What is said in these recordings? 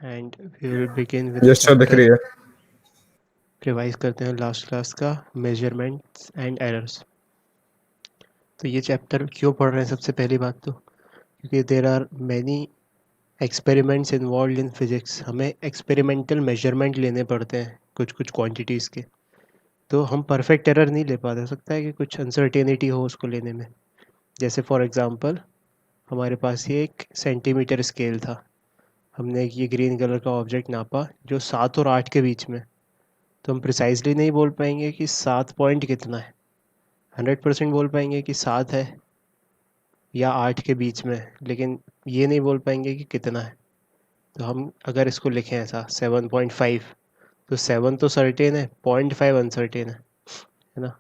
And we will begin with the yes sir, दिख रही chapter. है। रिवाइज करते हैं लास्ट क्लास का, मेजरमेंट्स एंड एरर्स। तो ये चैप्टर क्यों पढ़ रहे हैं? सबसे पहली बात तो क्योंकि there are many experiments involve in physics. हमें एक्सपेरिमेंटल मेजरमेंट लेने पड़ते हैं कुछ कुछ क्वांटिटीज़ के। तो हम परफेक्ट एरर नहीं ले पाते, हो सकता है कि कुछ अनसर्टेनिटी हो उसको लेने में। जैसे फॉर एग्जांपल हमारे पास ये एक सेंटीमीटर स्केल था। हमने ये ग्रीन कलर का ऑब्जेक्ट नापा जो 7 और 8 के बीच में। तो हम प्रिसाइजली नहीं बोल पाएंगे कि 7 पॉइंट कितना है, 100% बोल पाएंगे कि 7 है या 8 के बीच में, लेकिन ये नहीं बोल पाएंगे कि कितना है। तो हम अगर इसको लिखें ऐसा 7.5, तो 7 तो सर्टेन है, 0.5 अनसर्टेन है ना।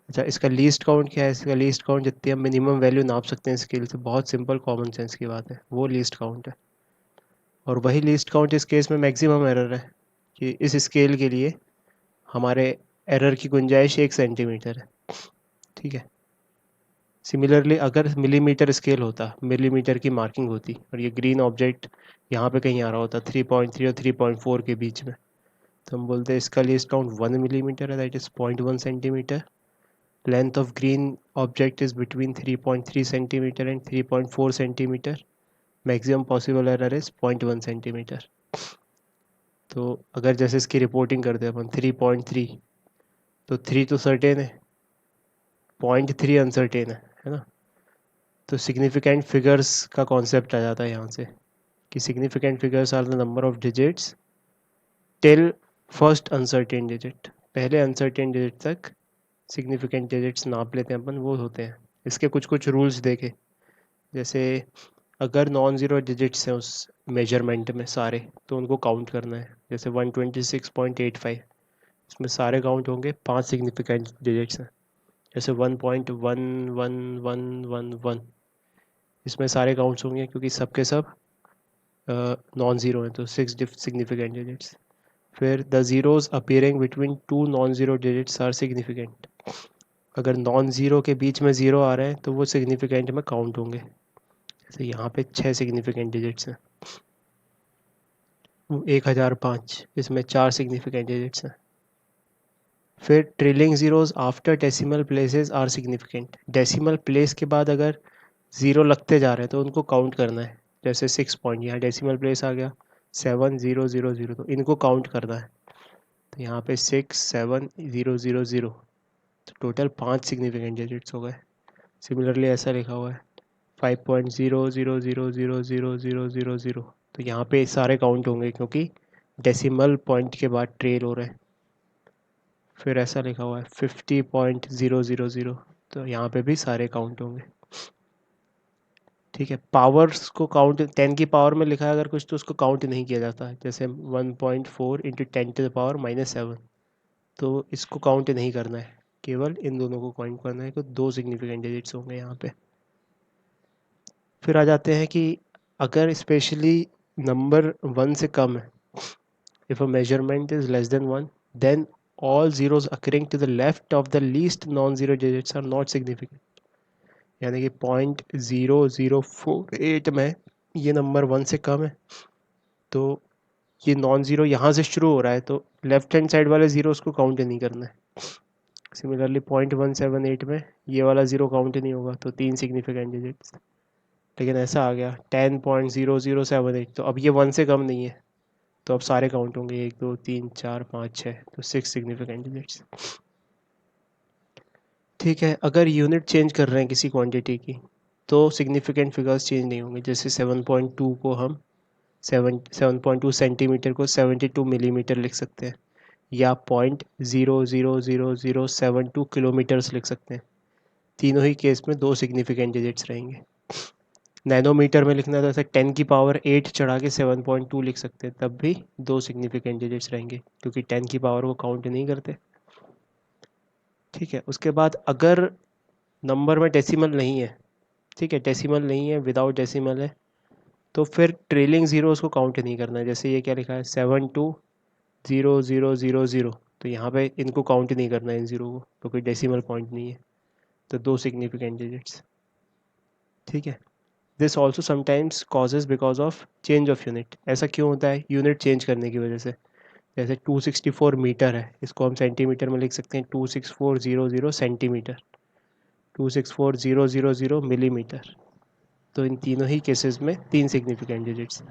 अच्छा, इसका लीस्ट काउंट क्या है? इसका लीस्ट काउंट जितनी हम मिनिमम वैल्यू नाप सकते हैं स्केल से, बहुत सिंपल कॉमन सेंस की बात है, वो लीस्ट काउंट है। और वही लीस्ट काउंट इस केस में मैक्सिमम एरर है कि इस स्केल के लिए हमारे एरर की गुंजाइश 1 सेंटीमीटर है। ठीक है। सिमिलरली अगर मिलीमीटर स्केल होता, मिलीमीटर की मार्किंग होती और ये ग्रीन ऑब्जेक्ट यहाँ पे कहीं आ रहा होता 3.3 और 3.4 के बीच में, तो हम बोलते हैं इसका लीस्ट काउंट 1 मिलीमीटर है, that is 0.1 centimetre. Length of green object is between 3.3 centimetre and 3.4 centimetre. Maximum possible error is 0.1 centimetre. तो अगर जैसे इसकी रिपोर्टिंग करते हैं अपन 3.3, तो 3 तो सर्टेन है, 0.3 अनसर्टेन है ना। तो सिग्निफिकेंट फिगर्स का कॉन्सेप्ट आ जाता है यहाँ से कि significant figures are the number of digits till first uncertain digit. पहले अनसर्टेन डिजिट तक सिग्निफिकेंट डिजिट्स नाप लेते हैं अपन, वो होते हैं। इसके कुछ कुछ रूल्स देखे, जैसे अगर नॉन ज़ीरो डिजिट्स हैं उस मेजरमेंट में सारे, तो उनको काउंट करना है। जैसे 126.85, इसमें सारे काउंट होंगे, 5 सिग्निफिकेंट डिजिट्स हैं। जैसे 1.11111, इसमें सारे काउंट्स होंगे क्योंकि सब के सब नॉन ज़ीरो हैं, तो 6 सिग्निफिकेंट डिजिट्स। फिर the zeros appearing between two non zero digits are significant. अगर नॉन ज़ीरो के बीच में ज़ीरो आ रहे हैं तो वो सिग्निफिकेंट में काउंट होंगे। जैसे यहाँ पे 6 सिग्निफिकेंट डिजिट्स हैं, 1005, इसमें 4 सिग्निफिकेंट डिजिट्स हैं। फिर trailing zeros after decimal places are significant. Decimal place के बाद अगर ज़ीरो लगते जा रहे हैं तो उनको काउंट करना है। जैसे 6 पॉइंट, यहाँ डेसिमल प्लेस आ गया 7000, तो इनको काउंट करना है। तो यहाँ पे 67000, तो टोटल 5 सिग्निफिकेंट डिजिट्स हो गए। सिमिलरली ऐसा लिखा हुआ है 5.0000000, तो यहाँ पे सारे काउंट होंगे क्योंकि डेसिमल पॉइंट के बाद ट्रेल हो रहे हैं। फिर ऐसा लिखा हुआ है 50.000, तो यहाँ पे भी सारे काउंट होंगे। ठीक है। पावर्स को काउंट 10 की पावर में लिखा है अगर कुछ, तो उसको काउंट नहीं किया जाता है। जैसे 1.4 इंटू 10⁻⁻⁷, तो इसको काउंट नहीं करना है, केवल इन दोनों को काउंट करना है। तो 2 सिग्निफिकेंट डिजिट्स होंगे यहाँ पे। फिर आ जाते हैं कि अगर स्पेशली नंबर 1 से कम है, if a measurement is less than 1, then all zeros occurring to the left of the least non-zero digits are not significant। यानी कि 0.0048 में ये नंबर 1 से कम है, तो ये नॉन ज़ीरो यहाँ से शुरू हो रहा है, तो लेफ्ट हैंड साइड वाले ज़ीरोज़ को काउंट नहीं करना है। सिमिलरली 0.178 में ये वाला ज़ीरो काउंट नहीं होगा, तो 3 सिग्निफिकेंट डिजिट्स। लेकिन ऐसा आ गया 10.0078, तो अब ये 1 से कम नहीं है, तो अब सारे काउंट होंगे, 1 2 3 4 5 6, तो 6 सिग्निफिकेंट डिजिट्स। ठीक है। अगर यूनिट चेंज कर रहे हैं किसी क्वांटिटी की, तो सिग्निफिकेंट फिगर्स चेंज नहीं होंगे। जैसे 7.2 को हम 7.2 सेंटीमीटर को 72 मिलीमीटर लिख सकते हैं, या 0.0000072 किलोमीटर्स लिख सकते हैं। तीनों ही केस में 2 सिग्निफिकेंट डिजिट्स रहेंगे। नैनोमीटर में लिखना है तो ऐसे 10 की पावर 8 चढ़ा के 7.2 लिख सकते हैं, तब भी 2 सिग्निफिकेंट डिजिट्स रहेंगे क्योंकि 10 की पावर को काउंट नहीं करते। ठीक है। उसके बाद अगर नंबर में डेसिमल नहीं है, ठीक है, डेसिमल नहीं है, विदाउट डेसिमल है, तो फिर ट्रेलिंग ज़ीरोज़ को काउंट नहीं करना है। जैसे ये क्या लिखा है 720000, तो यहाँ पे इनको काउंट नहीं करना है इन ज़ीरो को, तो कोई डेसिमल पॉइंट नहीं है, तो 2 सिग्निफिकेंट डिजिट्स। ठीक है। This also sometimes causes because of change of unit. ऐसा क्यों होता है? यूनिट चेंज करने की वजह से। जैसे 264 मीटर है, इसको हम सेंटीमीटर में लिख सकते हैं 26400 सेंटीमीटर, 264,000 मिलीमीटर। तो इन तीनों ही केसेस में 3 सिग्निफिकेंट डिजिट्स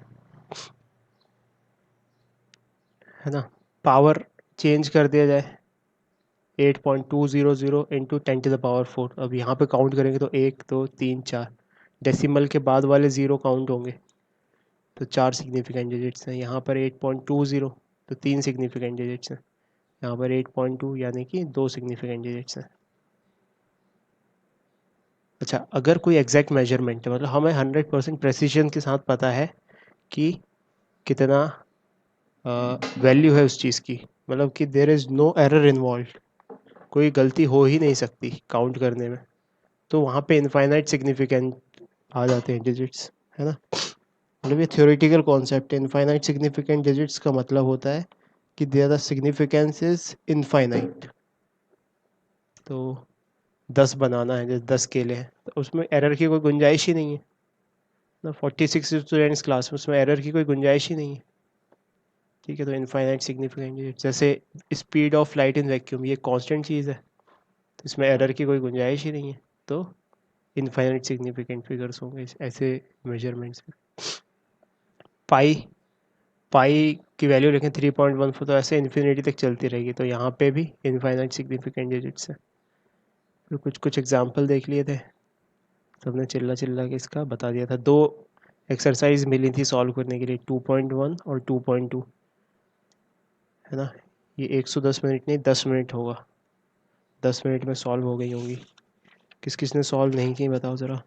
है ना। पावर चेंज कर दिया जाए 8.200 इंटू 10⁴। अब यहाँ पे काउंट करेंगे तो 1 2 3 4, डेसिमल के बाद वाले ज़ीरो काउंट होंगे तो 4 सिग्निफिकेंट डिजिट्स हैं। यहाँ पर 8.20 तो 3 सिग्निफिकेंट डिजिट्स हैं। यहाँ पर 8.2 यानी कि 2 सिग्निफिकेंट डिजिट्स हैं। अच्छा, अगर कोई एग्जैक्ट मेजरमेंट है, मतलब हमें 100% प्रेसिजन के साथ पता है कि कितना वैल्यू है उस चीज़ की, मतलब कि there is no error involve, कोई गलती हो ही नहीं सकती काउंट करने में, तो वहाँ पे इनफाइनाइट सिग्निफिकेंट आ जाते हैं डिजिट्स, है ना। मतलब ये थ्योरेटिकल कॉन्सेप्ट है। इनफाइनाइट सिग्निफिकेंट डिजिट्स का मतलब होता है कि there the significance is infinite. तो 10 बनाना है, जैसे 10 केले हैं तो उसमें एरर की कोई गुंजाइश ही नहीं है ना। 46 स्टूडेंट्स क्लास में, उसमें एरर की कोई गुंजाइश ही नहीं है। ठीक है, तो इनफाइनाइट सिग्निफिकेंट डिजिट, जैसे speed of light in vacuum, ये कांस्टेंट चीज़ है तो इसमें एरर की कोई गुंजाइश ही नहीं है। तो इनफाइनाइट सिग्निफिकेंट फिगर्स होंगे ऐसे मेजरमेंट्स में। पाई, पाई की वैल्यू लेकिन 3.14, तो ऐसे इन्फिनिटी तक चलती रहेगी, तो यहाँ पे भी इनफाइनाइट सिग्निफिकेंट डिजिट्स है। तो कुछ कुछ एग्जांपल देख लिए थे, सबने चिल्ला चिल्ला के इसका बता दिया था। दो एक्सरसाइज मिली थी सॉल्व करने के लिए, 2.1 और 2.2, है ना। ये 110 मिनट नहीं 10 मिनट होगा, 10 मिनट में सॉल्व हो गई होंगी। किस किस ने सॉल्व नहीं की बताओ ज़रा।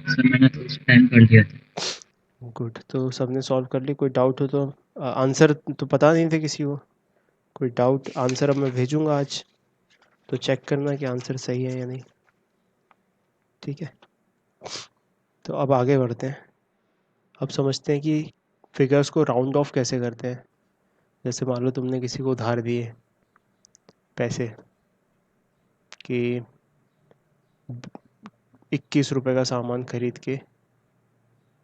सर मैंने तो स्पैम कर दिया था। गुड, तो सबने सॉल्व कर ली। कोई डाउट हो तो आंसर तो पता नहीं थे किसी को, कोई डाउट? आंसर अब मैं भेजूंगा आज, तो चेक करना कि आंसर सही है या नहीं। ठीक है, तो अब आगे बढ़ते हैं। अब समझते हैं कि फिगर्स को राउंड ऑफ कैसे करते हैं। जैसे मान लो तुमने किसी को उधार दिए पैसे कि 21 रुपए का सामान खरीद के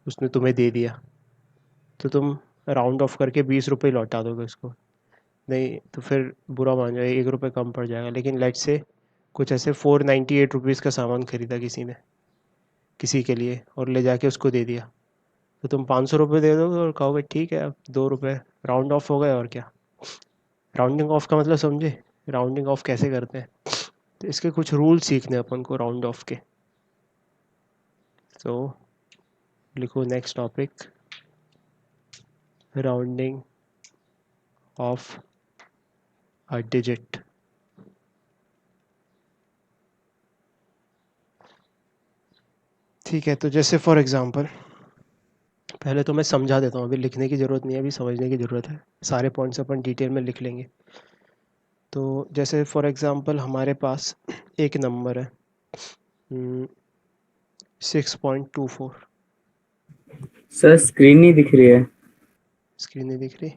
उसने तुम्हें दे दिया, तो तुम राउंड ऑफ करके 20 रुपये लौटा दोगे उसको? नहीं तो फिर बुरा मान जाएगा, 1 रुपये कम पड़ जाएगा। लेकिन लेट से कुछ ऐसे 498 रुपीज़ का सामान खरीदा किसी ने किसी के लिए और ले जाके उसको दे दिया, तो तुम 500 रुपये दे दोगे और कहोगे ठीक है अब 2 रुपये राउंड ऑफ हो गए और क्या। राउंडिंग ऑफ का मतलब समझे, राउंडिंग ऑफ कैसे करते हैं। तो इसके कुछ रूल सीखने अपन को राउंड ऑफ के। तो लिखो next topic, rounding of a digit. ठीक है, तो जैसे फॉर एग्जांपल, पहले तो मैं समझा देता हूँ, अभी लिखने की ज़रूरत नहीं है, अभी समझने की ज़रूरत है। सारे पॉइंट्स अपन डिटेल में लिख लेंगे। तो जैसे फॉर एग्जांपल हमारे पास एक नंबर है 6.24। सर स्क्रीन नहीं दिख रही है। स्क्रीन नहीं दिख रही?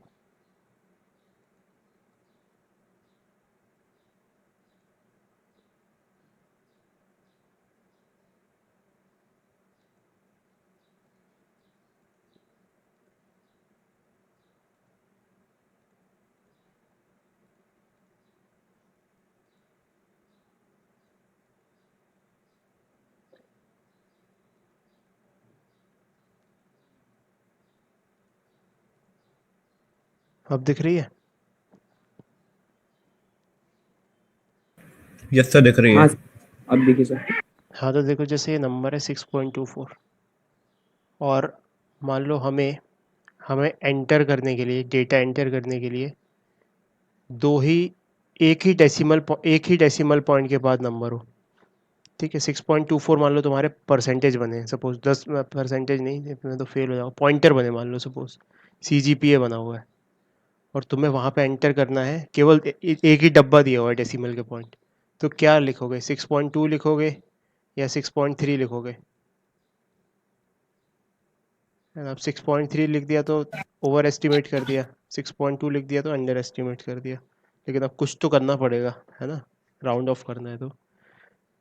अब दिख रही है? यस सर, दिख रही है। हाँ अब देखिए सर। हाँ, तो देखो जैसे ये नंबर है 6.24, और मान लो हमें हमें एंटर करने के लिए, डेटा एंटर करने के लिए दो ही एक ही डेसिमल पॉइंट के बाद नंबर हो। ठीक है, 6.24 मान लो तुम्हारे परसेंटेज बने, सपोज 10 परसेंटेज नहीं, इसमें तो फेल हो जाओ, पॉइंटर बने मान लो, सपोज CGPA बना हुआ है, और तुम्हें वहाँ पे एंटर करना है, केवल एक ही डब्बा दिया हुआ है डेसिमल के पॉइंट। तो क्या लिखोगे, 6.2 लिखोगे या 6.3 लिखोगे? अब 6.3 लिख दिया तो ओवर एस्टिमेट कर दिया, 6.2 लिख दिया तो अंडर एस्टिमेट कर दिया। लेकिन अब कुछ तो करना पड़ेगा, है ना। राउंड ऑफ करना है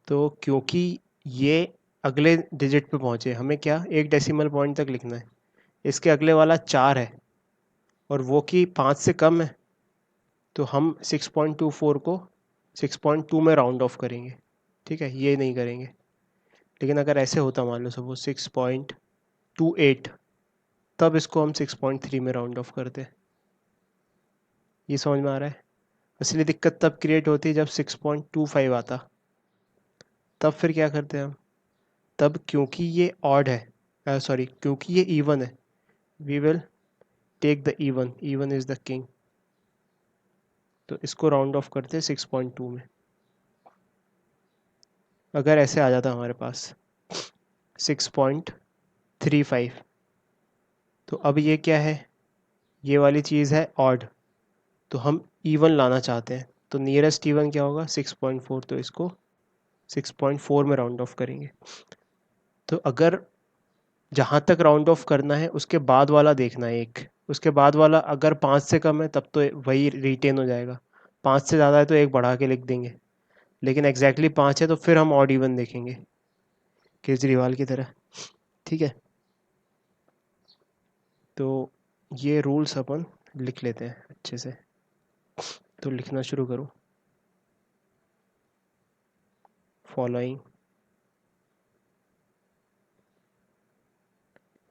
तो क्योंकि ये अगले डिजिट पे पहुंचे, हमें क्या एक डेसिमल पॉइंट तक लिखना है, इसके अगले वाला 4 है और वो कि 5 से कम है, तो हम 6.24 को 6.2 में राउंड ऑफ करेंगे। ठीक है, ये नहीं करेंगे। लेकिन अगर ऐसे होता, मान लो सपोज 6.28, तब इसको हम 6.3 में राउंड ऑफ करते हैं। ये समझ में आ रहा है? असली दिक्कत तब क्रिएट होती है जब 6.25 आता, तब फिर क्या करते हैं हम, तब क्योंकि ये ऑड है, सॉरी क्योंकि ये इवन है, we will take the even, even is the king, तो इसको राउंड ऑफ करते हैं 6.2 में। अगर ऐसे आ जाता हमारे पास 6.35, तो अब ये क्या है, ये वाली चीज़ है ऑड, तो हम इवन लाना चाहते हैं, तो नियरेस्ट इवन क्या होगा 6.4, तो इसको 6.4 में राउंड ऑफ करेंगे। तो अगर जहाँ तक राउंड ऑफ करना है उसके बाद वाला देखना है, एक उसके बाद वाला अगर 5 से कम है तब तो वही रिटेन हो जाएगा, 5 से ज़्यादा है तो एक बढ़ा के लिख देंगे, लेकिन एग्जैक्टली 5 है तो फिर हम ऑड इवन देखेंगे केजरीवाल की तरह। ठीक है, तो ये रूल्स अपन लिख लेते हैं अच्छे से, तो लिखना शुरू करो। Following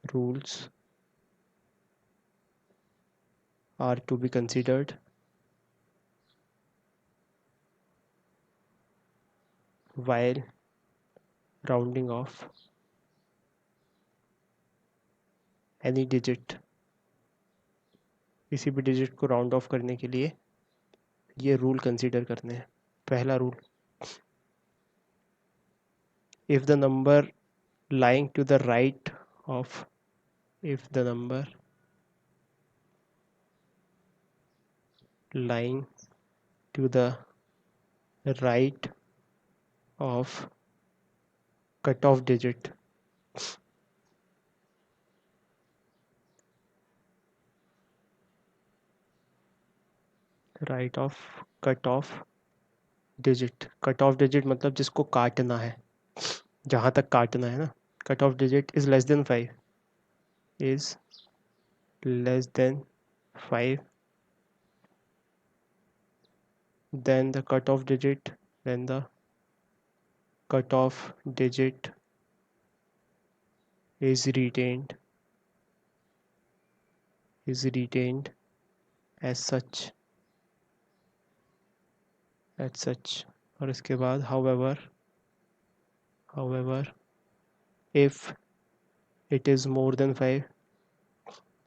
rules are to be considered while rounding off any digit, किसी भी डिजिट को राउंड ऑफ करने के लिए ये रूल कंसीडर करने हैं। पहला rule, if the number lying to the right of if the number lying to the right of cutoff digit right of cutoff cut off digit मतलब जिसको काटना है, जहाँ तक काटना है ना, cut off digit is less then 5, is less then 5 then the cutoff digit then the cutoff digit is retained as such और इसके बाद however if it is more than 5,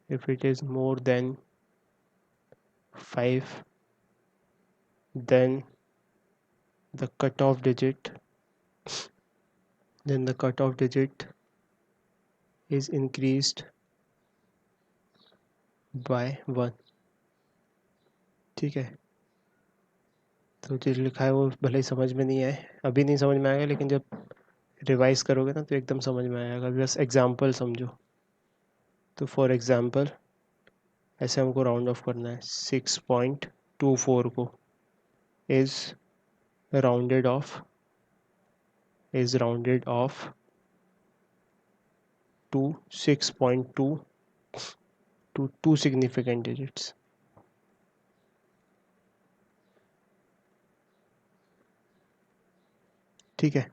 if it is more than 5 then the cutoff digit then the cutoff digit is increased by 1। ठीक है, तो जो लिखा है वो भले ही समझ में नहीं आए, अभी नहीं समझ में आएगा, लेकिन जब रिवाइज करोगे ना तो एकदम समझ में आएगा। अभी बस एग्जाम्पल समझो। तो फॉर एग्जाम्पल ऐसे हमको राउंड ऑफ करना है, 6.24 को is rounded off to 6.2 to 2 significant digits. ठीक है,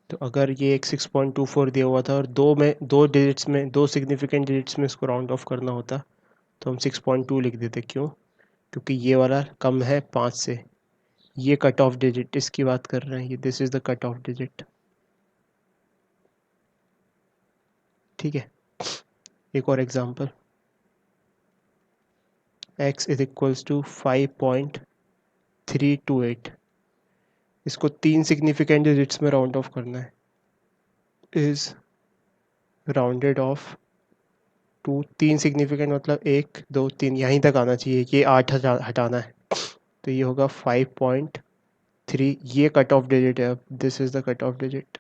तो अगर ये एक 6.24 दिया हुआ था और दो डिजिट्स में, 2 सिग्निफिकेंट डिजिट्स में इसको राउंड ऑफ करना होता, तो हम 6.2 लिख देते। क्यों? क्योंकि ये वाला कम है 5 से, ये कट ऑफ डिजिट इसकी बात कर रहे हैं, ये this is the cut off digit. ठीक है, एक और example, x is equals to 5.328, इसको 3 सिग्निफिकेंट डिजिट्स में राउंड ऑफ करना है, is rounded off to 3 significant मतलब 1 2 3, यहीं तक आना चाहिए, ये 8 हटाना है, तो ये होगा 5.3, ये कट ऑफ डिजिट है। अब this is the cut off digit.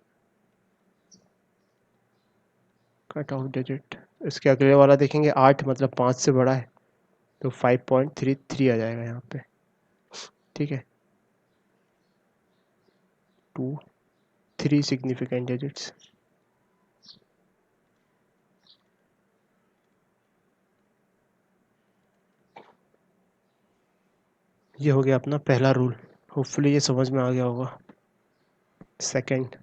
इसके अगले वाला देखेंगे 8 मतलब 5 से बड़ा है, तो 5.33 आ जाएगा यहाँ पे। ठीक है, to 3 significant digits. ये हो गया अपना पहला रूल. होपफुली ये समझ में आ गया होगा. सेकंड,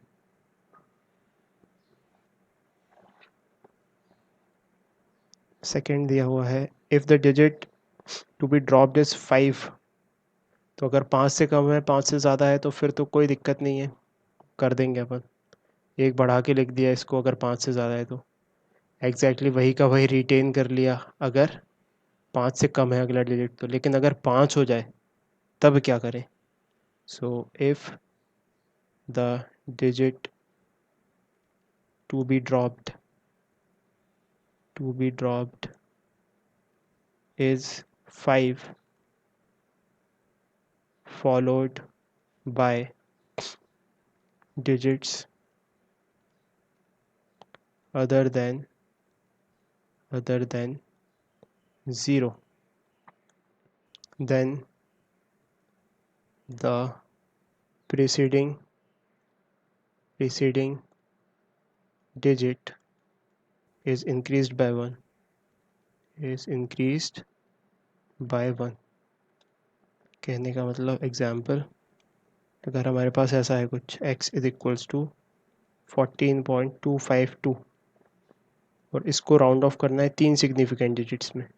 दिया हुआ है if the digit to be dropped is 5. तो अगर 5 से कम है, 5 से ज़्यादा है, तो फिर तो कोई दिक्कत नहीं है, कर देंगे अपन. एक बढ़ा के लिख दिया इसको अगर 5 से ज़्यादा है तो. एग्जैक्टली वही का वही रिटेन कर लिया अगर 5 से कम है अगला डिजिट तो. लेकिन अगर 5 हो जाए तब क्या करें? So if the digit to be dropped is 5 followed by digits other than 0, then the preceding digit is increased by 1. कहने का मतलब एग्जाम्पल, अगर हमारे पास ऐसा है कुछ x इज इक्वल्स टू 14.252 और इसको राउंड ऑफ करना है 3 सिग्निफिकेंट डिजिट्स में,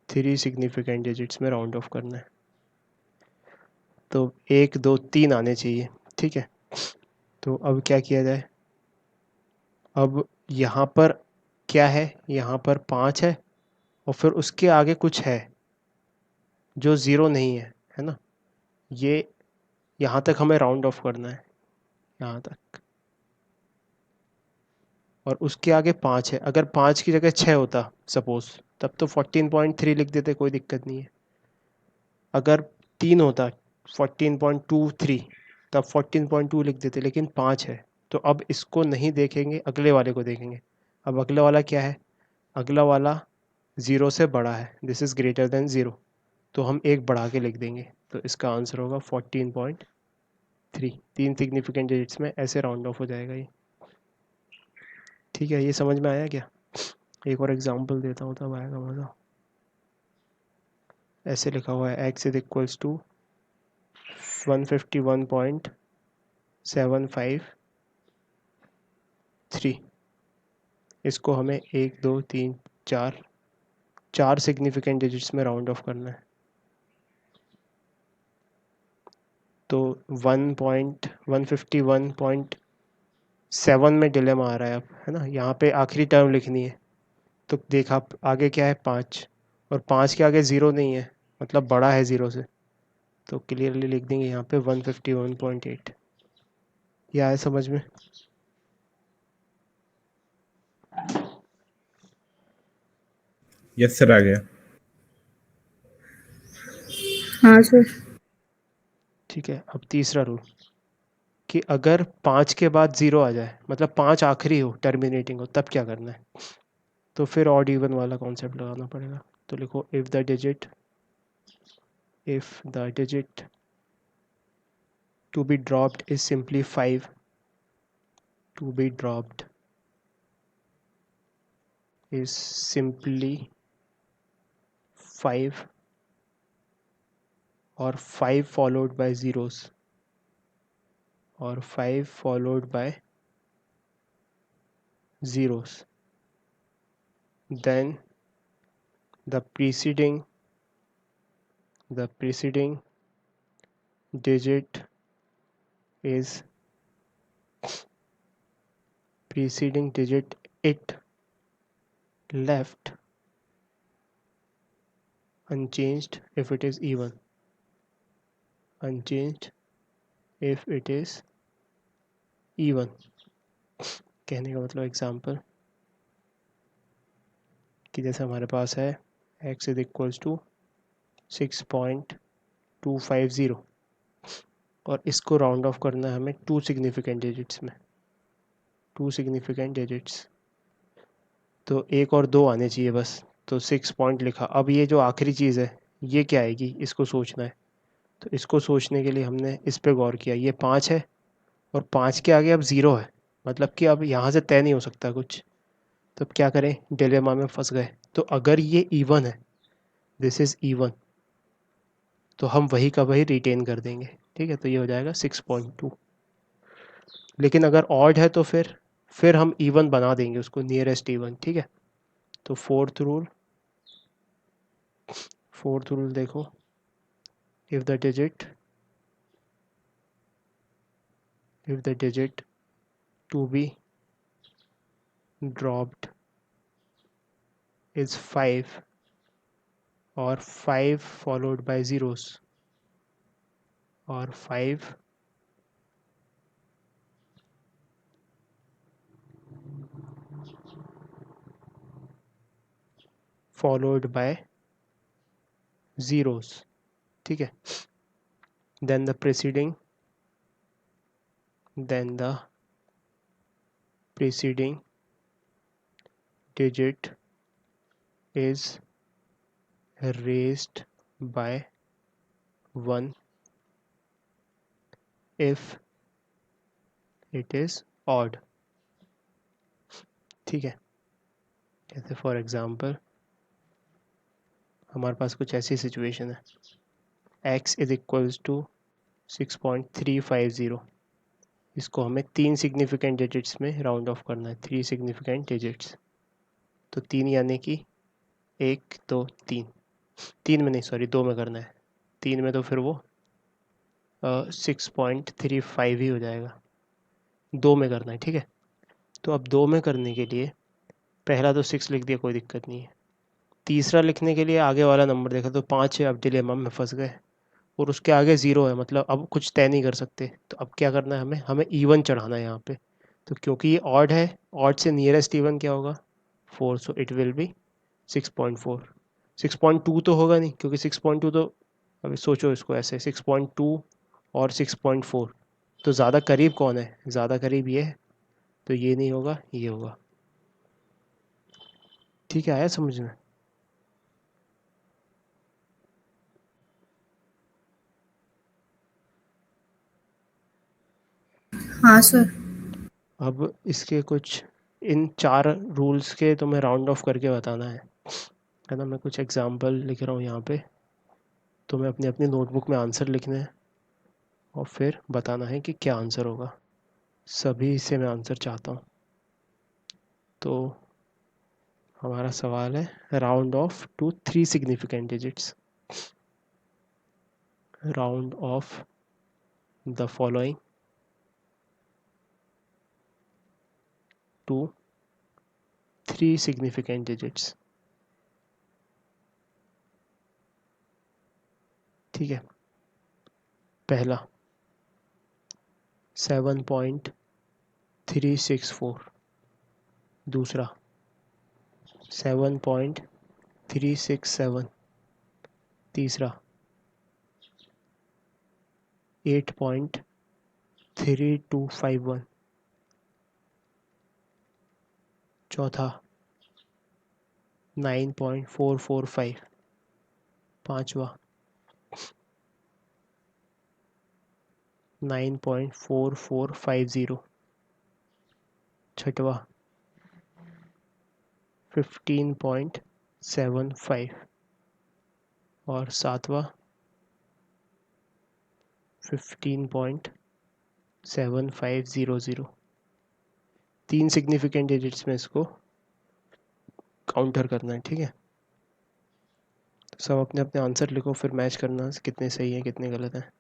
3 सिग्निफिकेंट डिजिट्स में राउंड ऑफ करना है. तो 1 2 3 आने चाहिए. ठीक है, तो अब क्या किया जाए? अब यहाँ पर क्या है? यहाँ पर 5 है और फिर उसके आगे कुछ है जो 0 नहीं है ना. ये यहाँ तक हमें राउंड ऑफ करना है, यहाँ तक. और उसके आगे 5 है. अगर 5 की जगह 6 होता सपोज, तब तो 14.3 लिख देते, कोई दिक्कत नहीं है. अगर 3 होता 14.23 तब 14.2 लिख देते, लेकिन 5 है तो अब इसको नहीं देखेंगे, अगले वाले को देखेंगे. अब अगला वाला क्या है? अगला वाला 0 से बड़ा है, दिस इज़ ग्रेटर देन 0, तो हम एक बढ़ा के लिख देंगे. तो इसका आंसर होगा 14.3. 3 सिग्निफिकेंट डिजिट्स में ऐसे राउंड ऑफ हो जाएगा ये. ठीक है, ये समझ में आया क्या? एक और एग्जांपल देता हूँ तब आएगा मज़ा. ऐसे लिखा हुआ है x इज इक्वल्स टू 151.753. इसको हमें 1 2 3 4 सिग्निफिकेंट डिजिट्स में राउंड ऑफ करना है. तो 1.151.7 में डिलेमा आ रहा है अब, है ना. यहाँ पे आखिरी टर्म लिखनी है. तो देखा आगे क्या है? 5, और 5 के आगे 0 नहीं है, मतलब बड़ा है 0 से, तो क्लियरली लिख देंगे यहाँ पे 151.8. यह आया समझ में? यस सर, आ गया. हाँ सर. ठीक है, अब तीसरा रूल कि अगर 5 के बाद 0 आ जाए, मतलब 5 आखिरी हो, टर्मिनेटिंग हो, तब क्या करना है? तो फिर ऑड इवन वाला कॉन्सेप्ट लगाना पड़ेगा. तो लिखो if the digit to be dropped is simply 5, to be dropped is simply 5 और 5 followed by zeros और 5 followed by zeros, then the preceding digit is it left unchanged if it is even, कहने का मतलब example कि जैसे हमारे पास है x is equals to 6.250 और इसको राउंड ऑफ करना है हमें 2 सिग्निफिकेंट डिजिट्स. तो 1 और 2 आने चाहिए बस. तो 6 पॉइंट लिखा. अब ये जो आखिरी चीज़ है ये क्या आएगी, इसको सोचना है. तो इसको सोचने के लिए हमने इस पे गौर किया. ये 5 है और 5 के आगे अब 0 है, मतलब कि अब यहाँ से तय नहीं हो सकता कुछ। तो अब क्या करें, डिलेमा में फंस गए। तो अगर ये इवन है, दिस इज़ इवन, तो हम वही का वही रिटेन कर देंगे। ठीक है, तो ये हो जाएगा 6.2। लेकिन अगर ऑड है तो फिर हम इवन बना देंगे उसको, नियरेस्ट इवन। ठीक है, तो फोर्थ रूल देखो, if the digit to be dropped is 5 और 5 फॉलोड बाय zeros और 5 फॉलोड बाय zeros। ठीक है, then the preceding digit is raised by 1 if it is odd। ठीक है, जैसे फॉर एग्जांपल हमारे पास कुछ ऐसी सिचुएशन है, x इज इक्वल्स टू 6.350। इसको हमें 3 सिग्निफिकेंट डिजिट्स में राउंड ऑफ करना है, 3 सिग्निफिकेंट डिजिट्स। तो 3 यानी कि 1 2 3, 3 में नहीं सॉरी 2 में करना है। 3 में तो फिर वो 6.35 ही हो जाएगा, 2 में करना है। ठीक है, तो अब 2 में करने के लिए पहला तो 6 लिख दिया, कोई दिक्कत नहीं है। तीसरा लिखने के लिए आगे वाला नंबर देखा तो 5 है, अब डिलेमा में फंस गए। और उसके आगे 0 है, मतलब अब कुछ तय नहीं कर सकते। तो अब क्या करना है, हमें इवन चढ़ाना है यहाँ पे। तो क्योंकि ये ऑड है, ऑड से नियरेस्ट इवन क्या होगा, 4, सो इट विल बी 6.4। 6.2 तो होगा नहीं, क्योंकि 6.2 तो, अभी सोचो इसको ऐसे, 6.2 और 6.4, तो ज़्यादा करीब कौन है, ज़्यादा करीब ये है। तो ये नहीं होगा, ये होगा। ठीक है, आया समझ में। हाँ सर। अब इसके कुछ, इन 4 रूल्स के तुम्हें राउंड ऑफ करके बताना है ना। मैं कुछ एग्जांपल लिख रहा हूँ यहाँ पे, तुम्हें अपनी अपनी नोटबुक में आंसर लिखने हैं और फिर बताना है कि क्या आंसर होगा। सभी से मैं आंसर चाहता हूँ। तो हमारा सवाल है, round off to 3 significant digits, round off the following to 3 significant digits. ठीक है, पहला 7.364, दूसरा 7.367, तीसरा 8.3251, चौथा 9.445, पांचवा 9.4450, छठवा 15.75 और सातवां 15.7500। 3 सिग्निफिकेंट डिजिट्स में इसको काउंटर करना है। ठीक है, तो सब अपने अपने आंसर लिखो, फिर मैच करना कितने सही है कितने गलत हैं।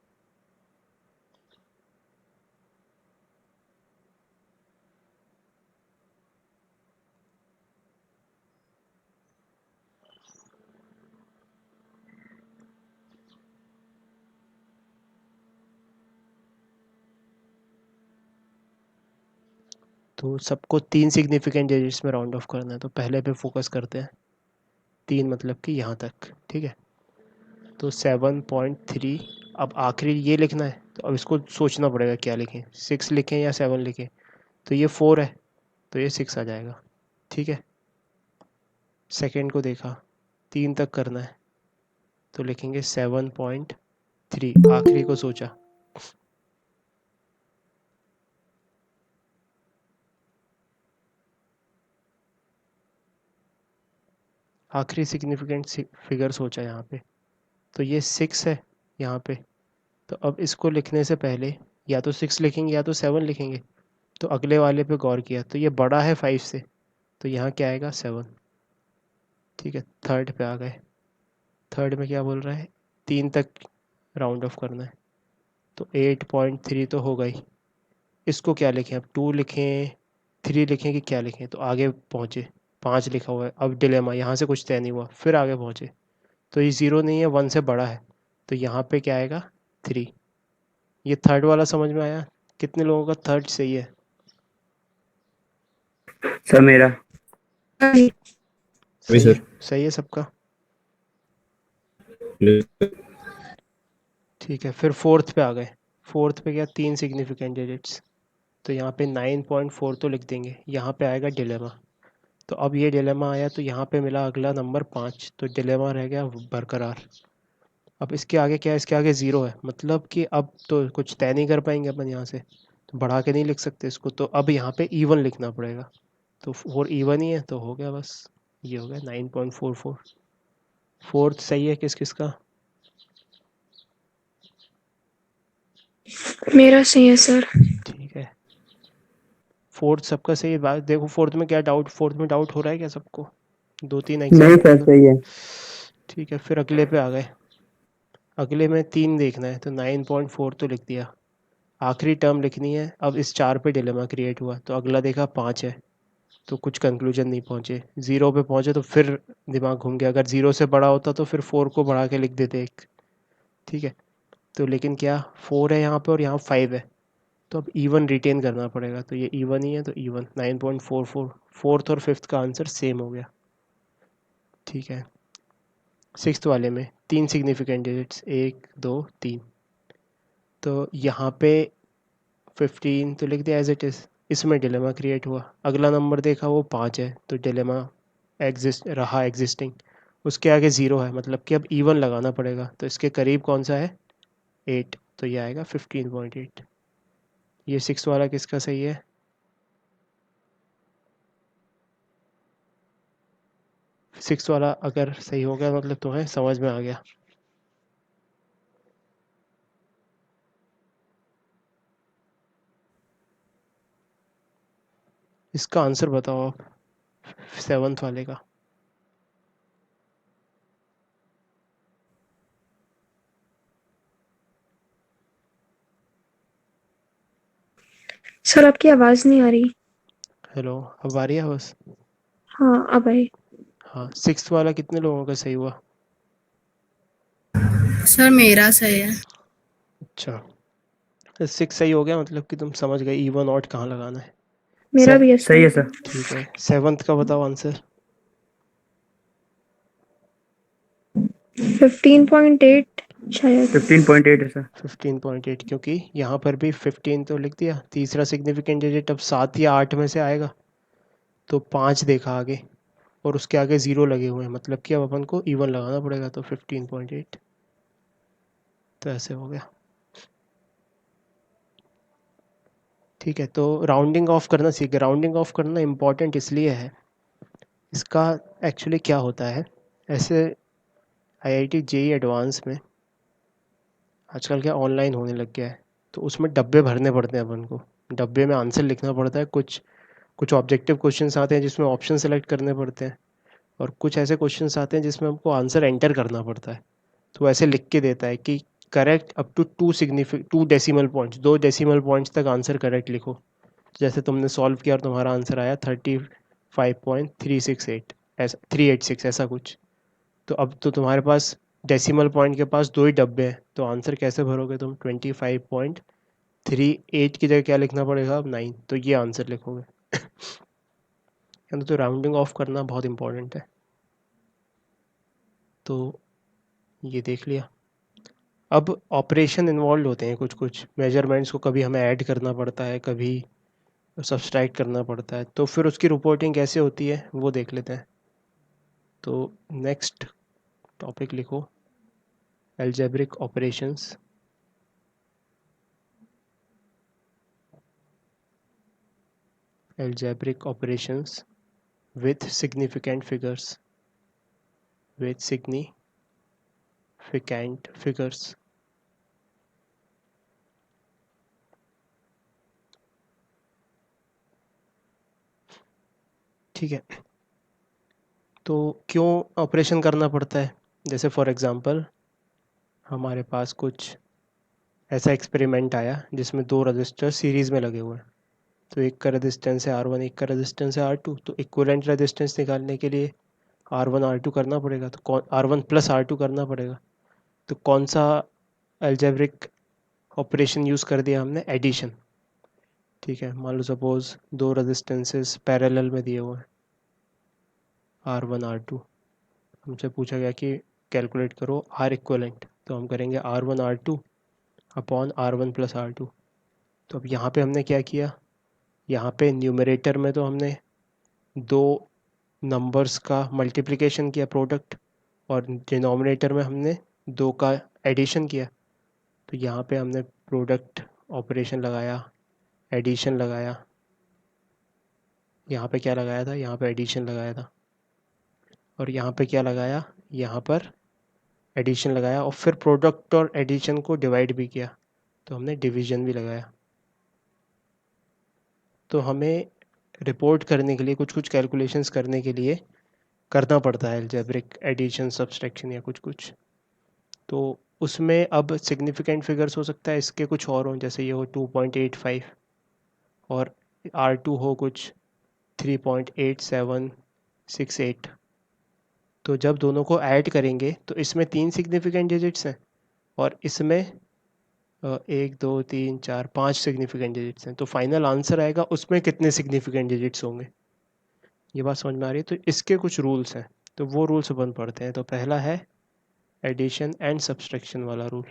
तो सबको 3 सिग्निफिकेंट डिजिट्स में राउंड ऑफ करना है, तो पहले पे फोकस करते हैं। 3 मतलब कि यहाँ तक। ठीक है, तो 7.3, अब आखिरी ये लिखना है, तो अब इसको सोचना पड़ेगा क्या लिखें, 6 लिखें या 7 लिखें। तो ये 4 है, तो ये 6 आ जाएगा। ठीक है, सेकेंड को देखा, 3 तक करना है, तो लिखेंगे 7.3। आखिरी को सोचा, आखिरी सिग्निफिकेंट फिगर सोचा यहाँ पे। तो ये 6 है यहाँ पे। तो अब इसको लिखने से पहले या तो 6 लिखेंगे या तो 7 लिखेंगे। तो अगले वाले पे गौर किया तो ये बड़ा है 5 से, तो यहाँ क्या आएगा 7। ठीक है, थर्ड पे आ गए। थर्ड में क्या बोल रहा है, 3 तक राउंड ऑफ करना है। तो 8.3 तो हो गई। इसको क्या लिखें, अब 2 लिखें 3 लिखें कि क्या लिखें। तो आगे पहुँचे, 5 लिखा हुआ है। अब डिलेमा, यहाँ से कुछ तय नहीं हुआ, फिर आगे पहुँचे तो ये 0 नहीं है, 1 से बड़ा है। तो यहाँ पे क्या आएगा 3। ये थर्ड वाला समझ में आया? कितने लोगों का थर्ड सही है? सर मेरा। अभी सही है, सर। सही है सबका। ठीक है, फिर फोर्थ पे आ गए। फोर्थ पे क्या, 3 सिग्निफिकेंट डिजिट्स। तो यहाँ पे 9.4 तो लिख देंगे। यहाँ पे आएगा डिलेमा। तो अब ये डिलेमा आया तो यहाँ पे मिला अगला नंबर 5, तो डिलेमा रह गया बरकरार। अब इसके आगे क्या है, इसके आगे 0 है, मतलब कि अब तो कुछ तय नहीं कर पाएंगे अपन यहाँ से, तो बढ़ा के नहीं लिख सकते इसको। तो अब यहाँ पे इवन लिखना पड़ेगा। तो 4 इवन ही है, तो हो गया बस। ये हो गया 9.44। फोर्थ सही है किस किस का? मेरा सही है सर। ठीक है, फोर्थ सबका सही है। बात देखो, फोर्थ में क्या डाउट, फोर्थ में डाउट हो रहा है क्या सबको? 2-3 नहीं एग्जाम्पल सर, दो। सही है। ठीक है, फिर अगले पे आ गए। अगले में 3 देखना है, तो 9.4 तो लिख दिया। आखिरी टर्म लिखनी है। अब इस 4 पे डिलेमा क्रिएट हुआ, तो अगला देखा 5 है, तो कुछ कंक्लूजन नहीं पहुँचे। 0 पे पहुँचे तो फिर दिमाग घूम गया। अगर 0 से बड़ा होता तो फिर 4 को बढ़ा के लिख देते एक। ठीक है, तो लेकिन क्या, 4 है यहाँ पे और यहाँ 5 है, तो अब इवन रिटेन करना पड़ेगा। तो ये इवन ही है, तो इवन 9.44। फोर्थ और फिफ्थ का आंसर सेम हो गया। ठीक है, सिक्स्थ वाले में 3 सिग्निफिकेंट डिजिट्स, 1 2 3। तो यहाँ पे 15 तो लिख दिया एज इट इज़। इसमें डिलेमा क्रिएट हुआ। अगला नंबर देखा वो 5 है, तो डिलेमा एग्जिस्ट रहा एग्जिस्टिंग। उसके आगे 0 है, मतलब कि अब इवन लगाना पड़ेगा। तो इसके करीब कौन सा है, 8, तो ये आएगा 15.8। ये सिक्स वाला किसका सही है? सिक्स वाला अगर सही हो गया मतलब तुम्हें समझ में आ गया। इसका आंसर बताओ आप, सेवन्थ वाले का। सर आपकी आवाज नहीं आ रही। हेलो, अब आ रही है बस? हाँ अब आई। हाँ, सिक्स वाला कितने लोगों का सही हुआ? सर मेरा सही है। अच्छा, तो सिक्स सही हो गया, मतलब कि तुम समझ गए इवन ऑट कहाँ लगाना है। मेरा से भी है सही सर। है सर। ठीक है, सेवन्थ का बताओ आंसर। 15.8 शायद। 15.8 है सर। 15.8, क्योंकि यहाँ पर भी 15 तो लिख दिया। तीसरा सिग्निफिकेंट डिजिट अब 7 या 8 में से आएगा, तो 5 देखा आगे, और उसके आगे 0 लगे हुए हैं, मतलब कि अब अपन को इवन लगाना पड़ेगा। तो 15.8, तो ऐसे हो गया। ठीक है, तो राउंडिंग ऑफ करना सीख गए। राउंडिंग ऑफ करना इम्पॉर्टेंट इसलिए है, इसका एक्चुअली क्या होता है, ऐसे आईआईटी जेई एडवांस में आजकल क्या ऑनलाइन होने लग गया है, तो उसमें डब्बे भरने पड़ते हैं अपन को। डब्बे में आंसर लिखना पड़ता है। कुछ कुछ ऑब्जेक्टिव क्वेश्चंस आते हैं जिसमें ऑप्शन सेलेक्ट करने पड़ते हैं, और कुछ ऐसे क्वेश्चंस आते हैं जिसमें हमको आंसर एंटर करना पड़ता है। तो ऐसे लिख के देता है कि correct up to 2 decimal points, 2 decimal points तक आंसर करेक्ट लिखो। जैसे तुमने सॉल्व किया और तुम्हारा आंसर आया 35.368, ऐसा 386 ऐसा कुछ। तो अब तो तुम्हारे पास डेसिमल पॉइंट के पास 2 ही डब्बे हैं, तो आंसर कैसे भरोगे तुम? 25.38 की जगह क्या लिखना पड़ेगा अब? 9, तो ये आंसर लिखोगे। तो राउंडिंग ऑफ करना बहुत इंपॉर्टेंट है। तो ये देख लिया। अब ऑपरेशन इन्वॉल्व होते हैं, कुछ कुछ मेजरमेंट्स को कभी हमें ऐड करना पड़ता है, कभी सब्सट्रैक्ट करना पड़ता है, तो फिर उसकी रिपोर्टिंग कैसे होती है वो देख लेते हैं। तो नेक्स्ट टॉपिक लिखो, algebraic operations. Algebraic operations with significant figures. with significant figures. ठीक है, तो क्यों ऑपरेशन करना पड़ता है? जैसे फॉर एग्ज़ाम्पल हमारे पास कुछ ऐसा एक्सपेरिमेंट आया जिसमें दो रजिस्टर सीरीज़ में लगे हुए हैं। तो एक का रेजिस्टेंस है R1, एक का रेजिस्टेंस है R2। तो इक्विवेलेंट रेजिस्टेंस निकालने के लिए R1 R2 करना पड़ेगा, तो कौन R1 प्लस R2 करना पड़ेगा। तो कौन सा अलजेब्रिक ऑपरेशन यूज़ कर दिया हमने? एडिशन। ठीक है, मान लो सपोज दो रेजिस्टेंसेस पैरेलल में दिए हुए हैं R1 R2। हमसे पूछा गया कि कैलकुलेट करो R इक्वलेंट, तो हम करेंगे R1 R2 upon R1 plus R2। तो अब यहाँ पे हमने क्या किया, यहाँ पे न्यूमरेटर में तो हमने दो नंबर्स का मल्टीप्लिकेशन किया, प्रोडक्ट, और डिनोमिनेटर में हमने दो का एडिशन किया। तो यहाँ पे हमने प्रोडक्ट ऑपरेशन लगाया, एडिशन लगाया, यहाँ पे क्या लगाया था, यहाँ पे एडिशन लगाया था, और यहाँ पे क्या लगाया, यहाँ पर एडिशन लगाया, और फिर प्रोडक्ट और एडिशन को डिवाइड भी किया, तो हमने डिवीजन भी लगाया। तो हमें रिपोर्ट करने के लिए कुछ कुछ कैलकुलेशंस करने के लिए करना पड़ता है अलजेब्रिक एडिशन, सब्सट्रैक्शन या कुछ कुछ। तो उसमें अब सिग्निफिकेंट फिगर्स हो सकता है इसके कुछ और हों, जैसे ये हो 2.85 और R2 हो कुछ 3.8768। तो जब दोनों को ऐड करेंगे तो इसमें तीन सिग्निफिकेंट डिजिट्स हैं और इसमें 1 2 3 4 5 सिग्निफिकेंट डिजिट्स हैं। तो फाइनल आंसर आएगा उसमें कितने सिग्निफिकेंट डिजिट्स होंगे। ये बात समझ में आ रही है? तो इसके कुछ रूल्स हैं, तो वो रूल्स अपन पढ़ते हैं। तो पहला है एडिशन एंड सब्सट्रैक्शन वाला रूल।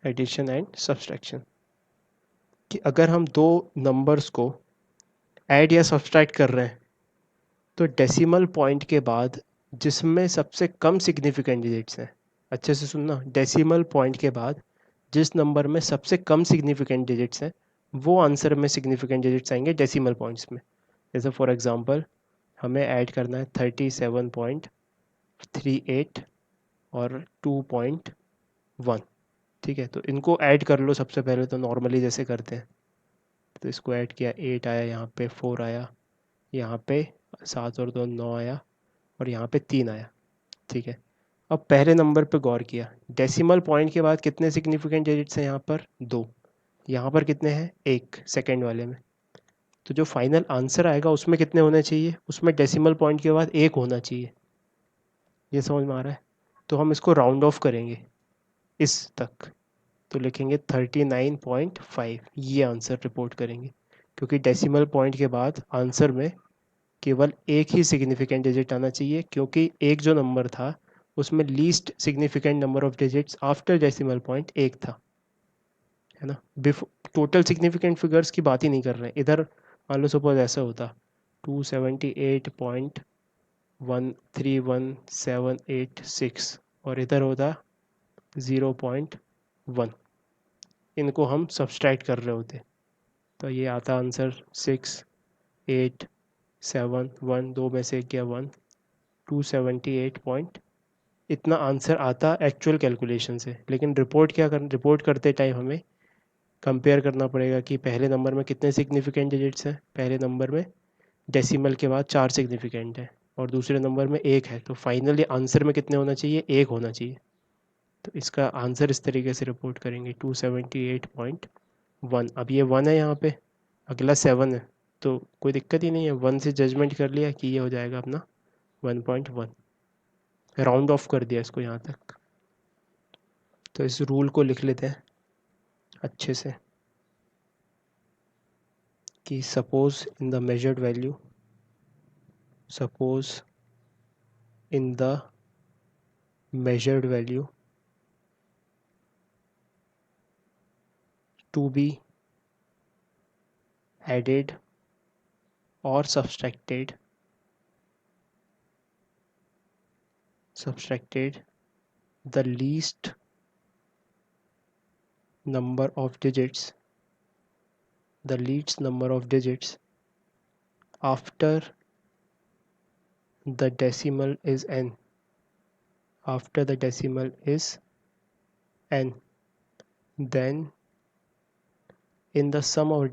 एडिशन एंड सब्सट्रैक्शन कि अगर हम दो नंबर्स को ऐड या सब्सट्रैक्ट कर रहे हैं तो डेसिमल पॉइंट के बाद जिसमें सबसे कम सिग्निफिकेंट डिजिट्स हैं, अच्छे से सुनना, डेसिमल पॉइंट के बाद जिस नंबर में सबसे कम सिग्निफिकेंट डिजिट्स हैं वो आंसर में सिग्निफिकेंट डिजिट्स आएंगे डेसिमल पॉइंट्स में। जैसे फॉर एग्जांपल हमें ऐड करना है 37.38 और 2.1। ठीक है, तो इनको ऐड कर लो सबसे पहले, तो नॉर्मली जैसे करते हैं। तो इसको ऐड किया, 8 आया, यहाँ पे 4 आया, यहाँ पे 7 और 2 9 आया, और यहाँ पे 3 आया। ठीक है, अब पहले नंबर पे गौर किया, डेसिमल पॉइंट के बाद कितने सिग्निफिकेंट डिजिट्स हैं? यहाँ पर 2, यहाँ पर कितने हैं? 1 सेकेंड वाले में। तो जो फाइनल आंसर आएगा उसमें कितने होने चाहिए? उसमें डेसिमल पॉइंट के बाद 1 होना चाहिए। ये समझ में आ रहा है? तो हम इसको राउंड ऑफ करेंगे इस तक, तो लिखेंगे 39.5, ये आंसर रिपोर्ट करेंगे, क्योंकि डेसिमल पॉइंट के बाद आंसर में केवल एक ही सिग्निफिकेंट डिजिट आना चाहिए, क्योंकि एक जो नंबर था उसमें least significant number of digits after decimal point एक था, है ना। टोटल सिग्निफिकेंट फिगर्स की बात ही नहीं कर रहे हैं इधर। मान लो सपोज ऐसा होता 278.131786 और इधर होता 0.1, इनको हम सब्सट्रैक्ट कर रहे होते, तो ये आता आंसर 6, 8, 7, 1, दो में से एक गया 1, 278 पॉइंट, इतना आंसर आता एक्चुअल कैलकुलेशन से। लेकिन रिपोर्ट करते टाइम हमें कंपेयर करना पड़ेगा कि पहले नंबर में कितने सिग्निफिकेंट डिजिट्स हैं। पहले नंबर में डेसिमल के बाद 4 सिग्निफिकेंट है और दूसरे नंबर में 1 है, तो फाइनली आंसर में कितने होना चाहिए? 1 होना चाहिए। तो इसका आंसर इस तरीके से रिपोर्ट करेंगे 278.1। अब ये 1 है यहाँ पे, अगला 7 है, तो कोई दिक्कत ही नहीं है, 1 से जजमेंट कर लिया कि ये हो जाएगा अपना 1.1, राउंड ऑफ कर दिया इसको यहाँ तक। तो इस रूल को लिख लेते हैं अच्छे से कि suppose in the measured value, suppose in the measured value to be added or subtracted the least number of digits the least number of digits after the decimal is n. After the decimal is n, then in the sum or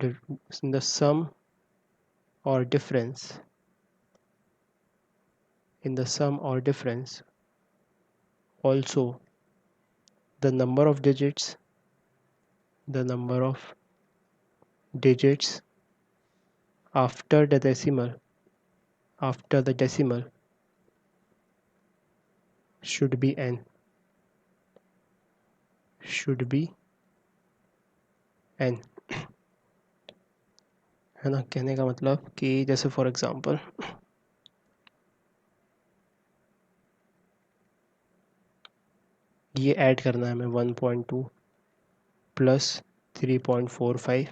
difference, also the number of digits after the decimal should be n, है ना। कहने का मतलब कि जैसे for example ये add करना है हमें 1.2 प्लस 3.45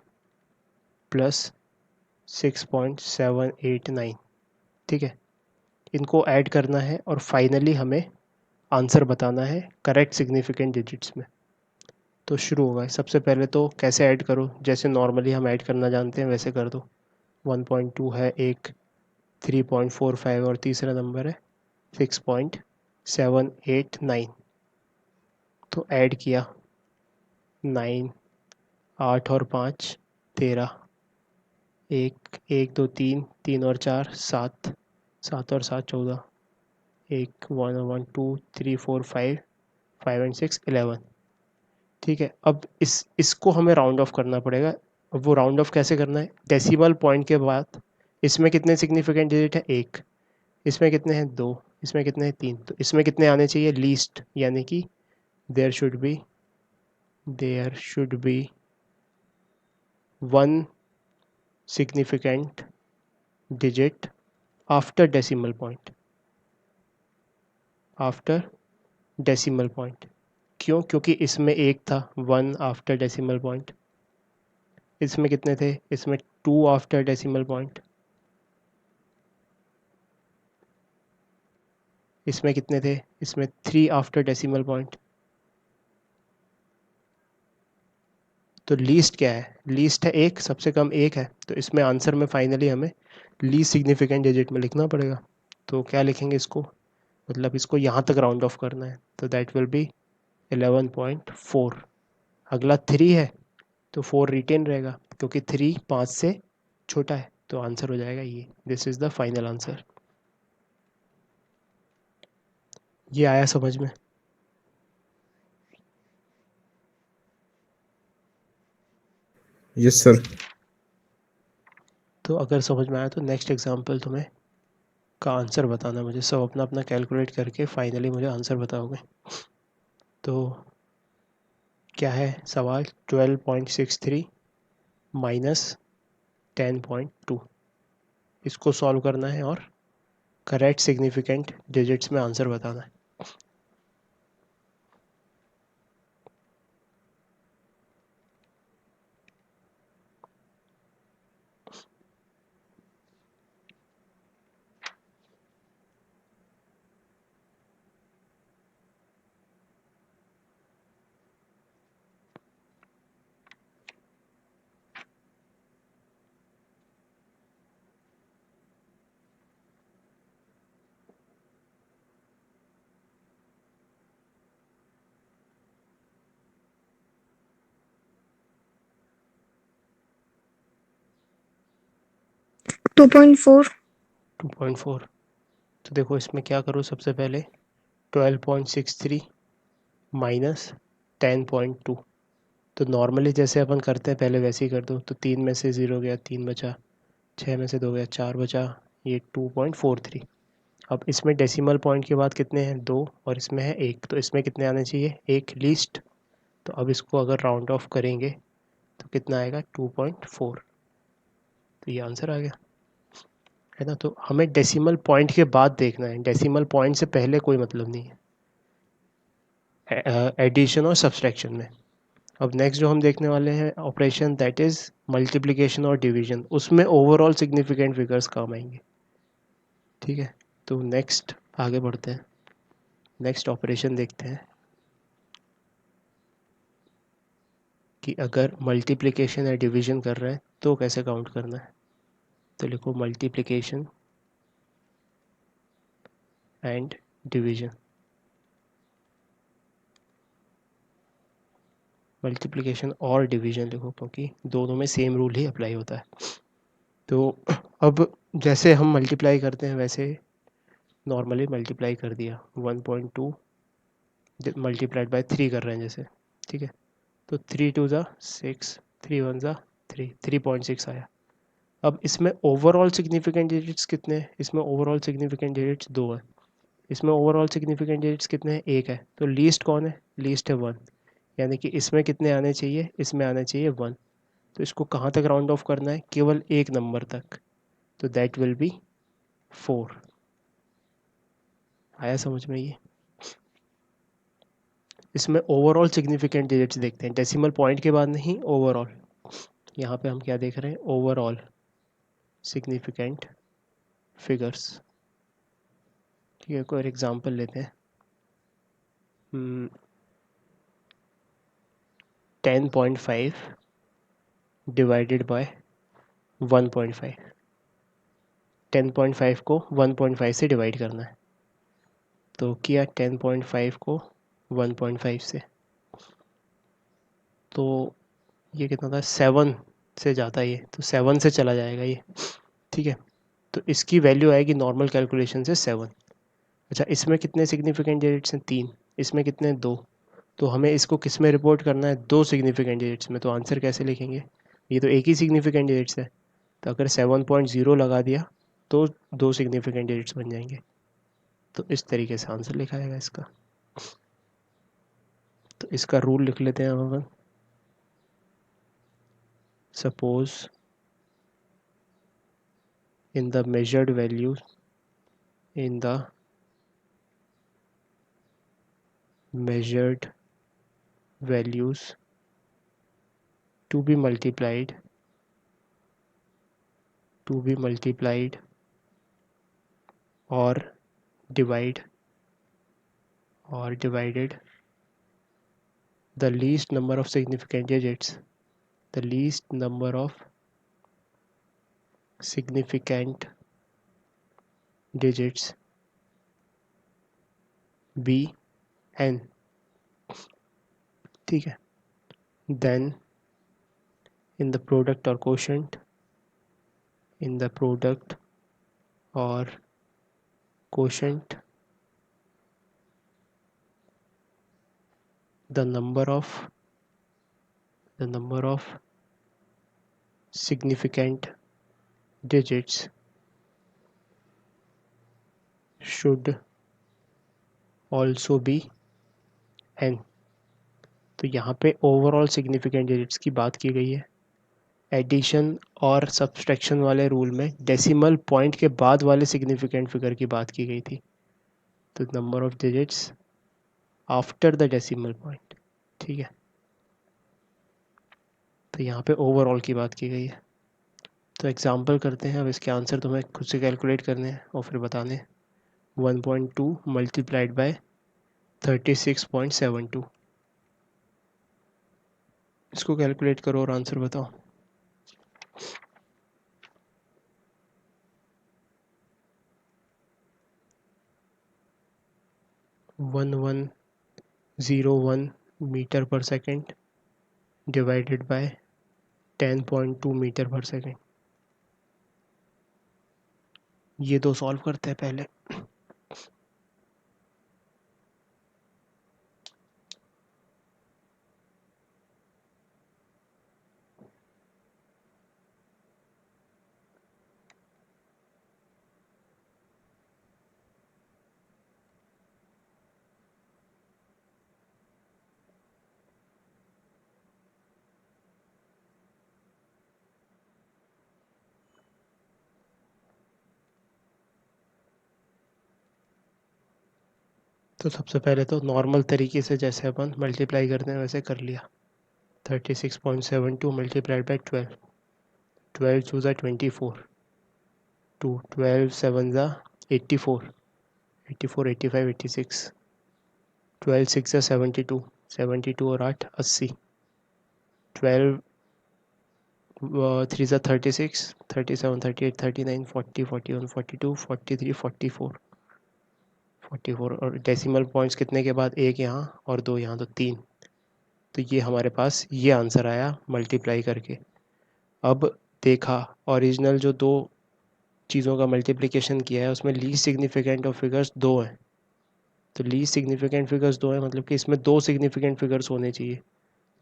प्लस 6.789, ठीक है। इनको ऐड करना है और फाइनली हमें आंसर बताना है करेक्ट सिग्निफिकेंट डिजिट्स में। तो शुरू होगा। सबसे पहले तो कैसे ऐड करो, जैसे नॉर्मली हम ऐड करना जानते हैं वैसे कर दो। 1.2 है एक, 3.45 और तीसरा नंबर है 6.789। तो ऐड किया 9, 8 और 5 13, 1 2 3, 3 और 4 7, 7 और 7 14, 1 1 2 3 4 5, 5 एंड 6 11, ठीक है। अब इसको हमें राउंड ऑफ करना पड़ेगा। अब वो राउंड ऑफ कैसे करना है, डेसिमल पॉइंट के बाद इसमें कितने सिग्निफिकेंट डिजिट है, एक, इसमें कितने हैं, दो, इसमें कितने हैं, तीन, तो इसमें कितने आने चाहिए, लीस्ट, यानी कि there should be one significant digit after decimal point. क्यों, क्योंकि इसमें एक था 1 आफ्टर डेसिमल पॉइंट, इसमें कितने थे, इसमें 2 आफ्टर डेसिमल पॉइंट, इसमें कितने थे, इसमें 3 आफ्टर डेसिमल पॉइंट। तो लीस्ट क्या है, लीस्ट है एक, सबसे कम एक है, तो इसमें आंसर में फाइनली हमें लीस्ट सिग्निफिकेंट डिजिट में लिखना पड़ेगा। तो क्या लिखेंगे इसको, मतलब इसको यहाँ तक राउंड ऑफ करना है, तो दैट विल बी 11.4। अगला 3 है तो 4 रिटेन रहेगा, क्योंकि 3 5 से छोटा है, तो आंसर हो जाएगा ये। This is the final answer. ये आया समझ में। Yes sir. तो अगर समझ में आया तो नेक्स्ट एग्जांपल तुम्हें का आंसर बताना मुझे, सब अपना अपना कैलकुलेट करके फाइनली मुझे आंसर बताओगे। तो क्या है सवाल, 12.63 माइनस 10.2, इसको सॉल्व करना है और करेक्ट सिग्निफिकेंट डिजिट्स में आंसर बताना है। Two point four 2.4। तो देखो इसमें क्या करो, सबसे पहले 12.63 माइनस 10.2, तो नॉर्मली जैसे अपन करते हैं पहले वैसे ही कर दो। तो 3 में से 0 गया, 3 बचा, 6 में से 2 गया, 4 बचा, ये 2.43। अब इसमें डेसिमल पॉइंट के बाद कितने हैं, 2, और इसमें है 1, तो इसमें कितने आने चाहिए, एक लीस्ट। तो अब इसको अगर राउंड ऑफ करेंगे तो कितना आएगा, 2.4। तो ये आंसर आ गया, है ना। तो हमें डेसिमल पॉइंट के बाद देखना है, डेसिमल पॉइंट से पहले कोई मतलब नहीं है एडिशन और सब्सट्रैक्शन में। अब नेक्स्ट जो हम देखने वाले हैं ऑपरेशन, दैट इज़ मल्टीप्लिकेशन और डिवीजन, उसमें ओवरऑल सिग्निफिकेंट फिगर्स काम आएंगे, ठीक है। तो नेक्स्ट आगे बढ़ते हैं, नेक्स्ट ऑपरेशन देखते हैं कि अगर मल्टीप्लिकेशन या डिवीजन कर रहे हैं तो कैसे काउंट करना है। तो लिखो मल्टीप्लिकेशन एंड डिवीजन। मल्टीप्लिकेशन और डिवीजन लिखो क्योंकि दोनों में सेम रूल ही अप्लाई होता है। तो अब जैसे हम मल्टीप्लाई करते हैं वैसे नॉर्मली मल्टीप्लाई कर दिया, 1.2 मल्टीप्लाइड बाय 3 कर रहे हैं जैसे, ठीक है। तो 3 2 ज़ा 6, 3 1 ज़ा 3, 3.6 आया। अब इसमें ओवरऑल सिग्निफिकेंट डिजिट्स कितने हैं? इसमें ओवरऑल सिग्निफिकेंट डिजिट्स 2 हैं। इसमें ओवरऑल सिग्निफिकेंट डिजिट्स कितने हैं? 1 है। तो लीस्ट कौन है? लीस्ट है 1। यानी कि इसमें कितने आने चाहिए? इसमें आने चाहिए 1। तो इसको कहाँ तक राउंड ऑफ करना है? केवल एक नंबर तक। तो दैट विल बी 4। आया समझ में ये? इसमें ओवरऑल सिग्निफिकेंट डिजिट्स देखते हैं, डेसिमल पॉइंट के बाद नहीं, ओवरऑल। यहाँ पे हम क्या देख रहे हैं? Overall significant figures. ठीक है, कोई एग्जांपल लेते हैं। 10.5 डिवाइडेड बाय 1.5। 10.5 को 1.5 से डिवाइड करना है। तो किया 10.5 को 1.5 से, तो ये कितना था? 7 से जाता है ये, तो 7 से चला जाएगा ये, ठीक है। तो इसकी वैल्यू आएगी नॉर्मल कैलकुलेशन से 7। अच्छा, इसमें कितने सिग्निफिकेंट डिजिट्स हैं? 3। इसमें कितने? 2। तो हमें इसको किस में रिपोर्ट करना है? 2 सिग्निफिकेंट डिजिट्स में। तो आंसर कैसे लिखेंगे? ये तो एक ही सिग्निफिकेंट डिजिट्स है, तो अगर 7.0 लगा दिया तो 2 सिग्निफिकेंट डिजिट्स बन जाएंगे। तो इस तरीके से आंसर लिखा जाएगा इसका। तो इसका रूल लिख लेते हैं हम अपन। Suppose in the measured values to be multiplied or divided the least number of significant digits be n, ठीक है। then in the product or quotient the number of significant digits should also be n। तो यहाँ पे overall significant digits की बात की गई है। एडिशन और सब्सट्रैक्शन वाले रूल में डेसिमल पॉइंट के बाद वाले सिग्निफिकेंट फिगर की बात की गई थी। तो number of digits after the decimal point, ठीक है। तो यहाँ पे ओवरऑल की बात की गई है। तो एग्जांपल करते हैं। अब इसके आंसर तुम्हें खुद से कैलकुलेट करने हैं और फिर बताने हैं। 1.2 मल्टीप्लाइड बाय 36.72, इसको कैलकुलेट करो और आंसर बताओ। वन 101 मीटर पर सेकेंड डिवाइडेड बाय 10.2 मीटर पर सेकेंड। ये दो सॉल्व करते हैं पहले। तो सबसे पहले तो नॉर्मल तरीके से जैसे अपन मल्टीप्लाई करते हैं वैसे कर लिया। 36.72 मल्टीप्लाइड बाई 12, 12 2 ज़ा 24, 2 12 7 ज़ा 84, 84 85 86, 12 6 ज़ा 72, 72 और 8 80, 12 3 36, 37, 38, 39, 40, 41, 42, 43, 44, 44 और डेसिमल पॉइंट्स कितने के बाद एक यहाँ और दो यहाँ, तो 3। तो ये हमारे पास ये आंसर आया मल्टीप्लाई करके। अब देखा ओरिजिनल जो दो चीज़ों का मल्टीप्लिकेशन किया है उसमें लीस्ट सिग्निफिकेंट ऑफ फिगर्स दो हैं। तो लीस्ट सिग्निफिकेंट फिगर्स दो हैं मतलब कि इसमें दो सिग्निफिकेंट फिगर्स होने चाहिए।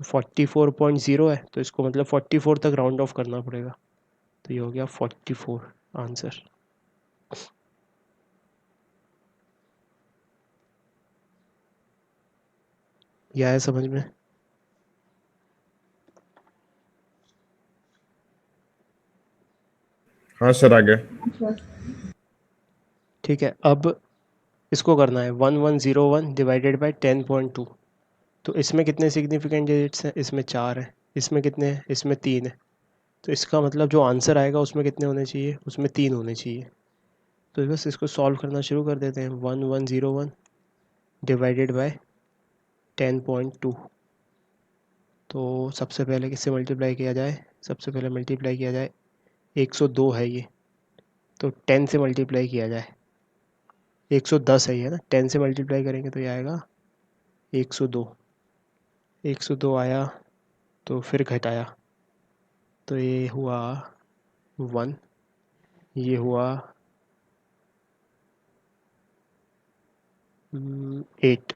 44.0 है तो इसको मतलब 44 तक राउंड ऑफ करना पड़ेगा। तो ये हो गया 44 आंसर। यह है समझ में? हाँ सर, आगे। ठीक है, अब इसको करना है 1101 डिवाइडेड बाय 10.2। तो इसमें कितने सिग्निफिकेंट डिजिट्स हैं? इसमें 4 हैं। इसमें कितने हैं? इसमें 3 है। तो इसका मतलब जो आंसर आएगा उसमें कितने होने चाहिए? उसमें 3 होने चाहिए। तो बस इसको सॉल्व करना शुरू कर देते हैं। 1101 डिवाइडेड बाय 10.2। तो सबसे पहले किससे मल्टीप्लाई किया जाए? सबसे पहले मल्टीप्लाई किया जाए 102 है ये, तो 10 से मल्टीप्लाई किया जाए। 110 है ये ना, 10 से मल्टीप्लाई करेंगे तो ये आएगा 102। 102 आया तो फिर घटाया तो ये हुआ 1, ये हुआ 8।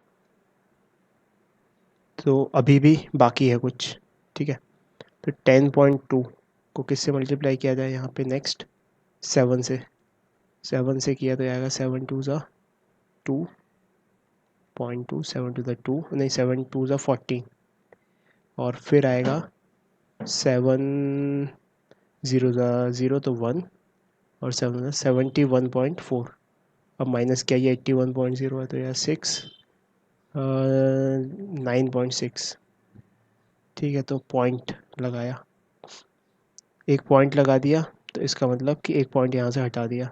तो अभी भी बाकी है कुछ। ठीक है, तो 10.2 को किससे मल्टीप्लाई किया जाए? यहाँ पे नेक्स्ट 7 से। 7 से किया तो आएगा 7 2 ज़ा 2.2, 7 टू द 2 नहीं, 7 2 ज़ा 14 और फिर आएगा 7 0 ज़ा 0 तो 1 और 7 ज़ा 71.4। अब माइनस किया, ये 81.0 है तो यह 6 9.6। ठीक है, तो पॉइंट लगाया, एक पॉइंट लगा दिया तो इसका मतलब कि एक पॉइंट यहाँ से हटा दिया।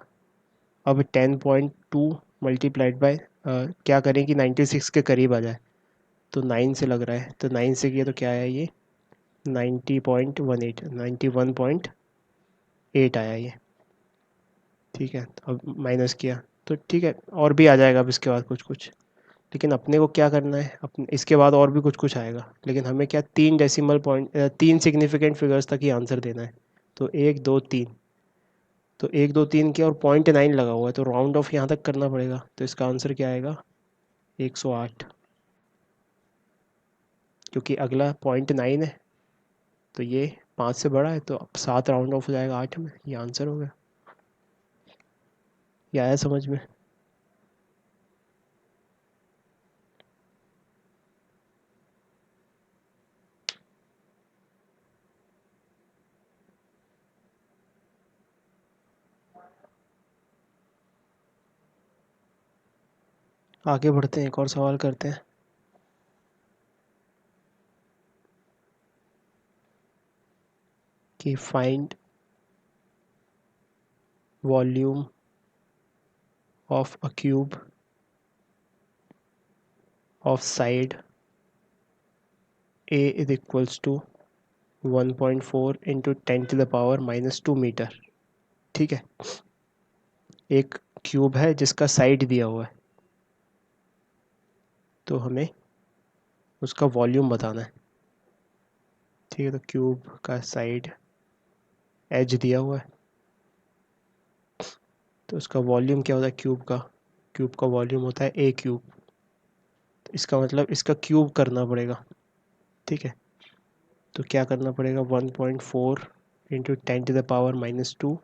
अब 10.2 मल्टीप्लाइड बाय क्या करें कि 96 के करीब आ जाए। तो 9 से लग रहा है तो 9 से किया तो क्या आया? ये 90.18, 91.8 आया ये। ठीक है, तो अब माइनस किया तो ठीक है, और भी आ जाएगा अब इसके बाद कुछ कुछ। लेकिन अपने को क्या करना है, अपने इसके बाद और भी कुछ कुछ आएगा, लेकिन हमें क्या 3 डेसिमल पॉइंट 3 सिग्निफिकेंट फिगर्स तक ही आंसर देना है। तो 1 2 3, तो 1 2 3 के और 0.9 लगा हुआ है तो राउंड ऑफ यहाँ तक करना पड़ेगा। तो इसका आंसर क्या आएगा? 108, क्योंकि अगला 0.9 है तो ये 5 से बड़ा है तो अब 7 राउंड ऑफ हो जाएगा 8 में। ये आंसर हो गया। ये आया समझ में? आगे बढ़ते हैं, एक और सवाल करते हैं। कि find volume of a cube of side a is equals to 1.4 into 10⁻⁻² metre. ठीक है, एक क्यूब है जिसका साइड दिया हुआ है तो हमें उसका वॉल्यूम बताना है। ठीक है, तो क्यूब का साइड एज दिया हुआ है तो उसका वॉल्यूम क्या होता है क्यूब का? क्यूब का वॉल्यूम होता है ए क्यूब। तो इसका मतलब इसका क्यूब करना पड़ेगा। ठीक है, तो क्या करना पड़ेगा? 1.4 इंटू 10⁻⁻²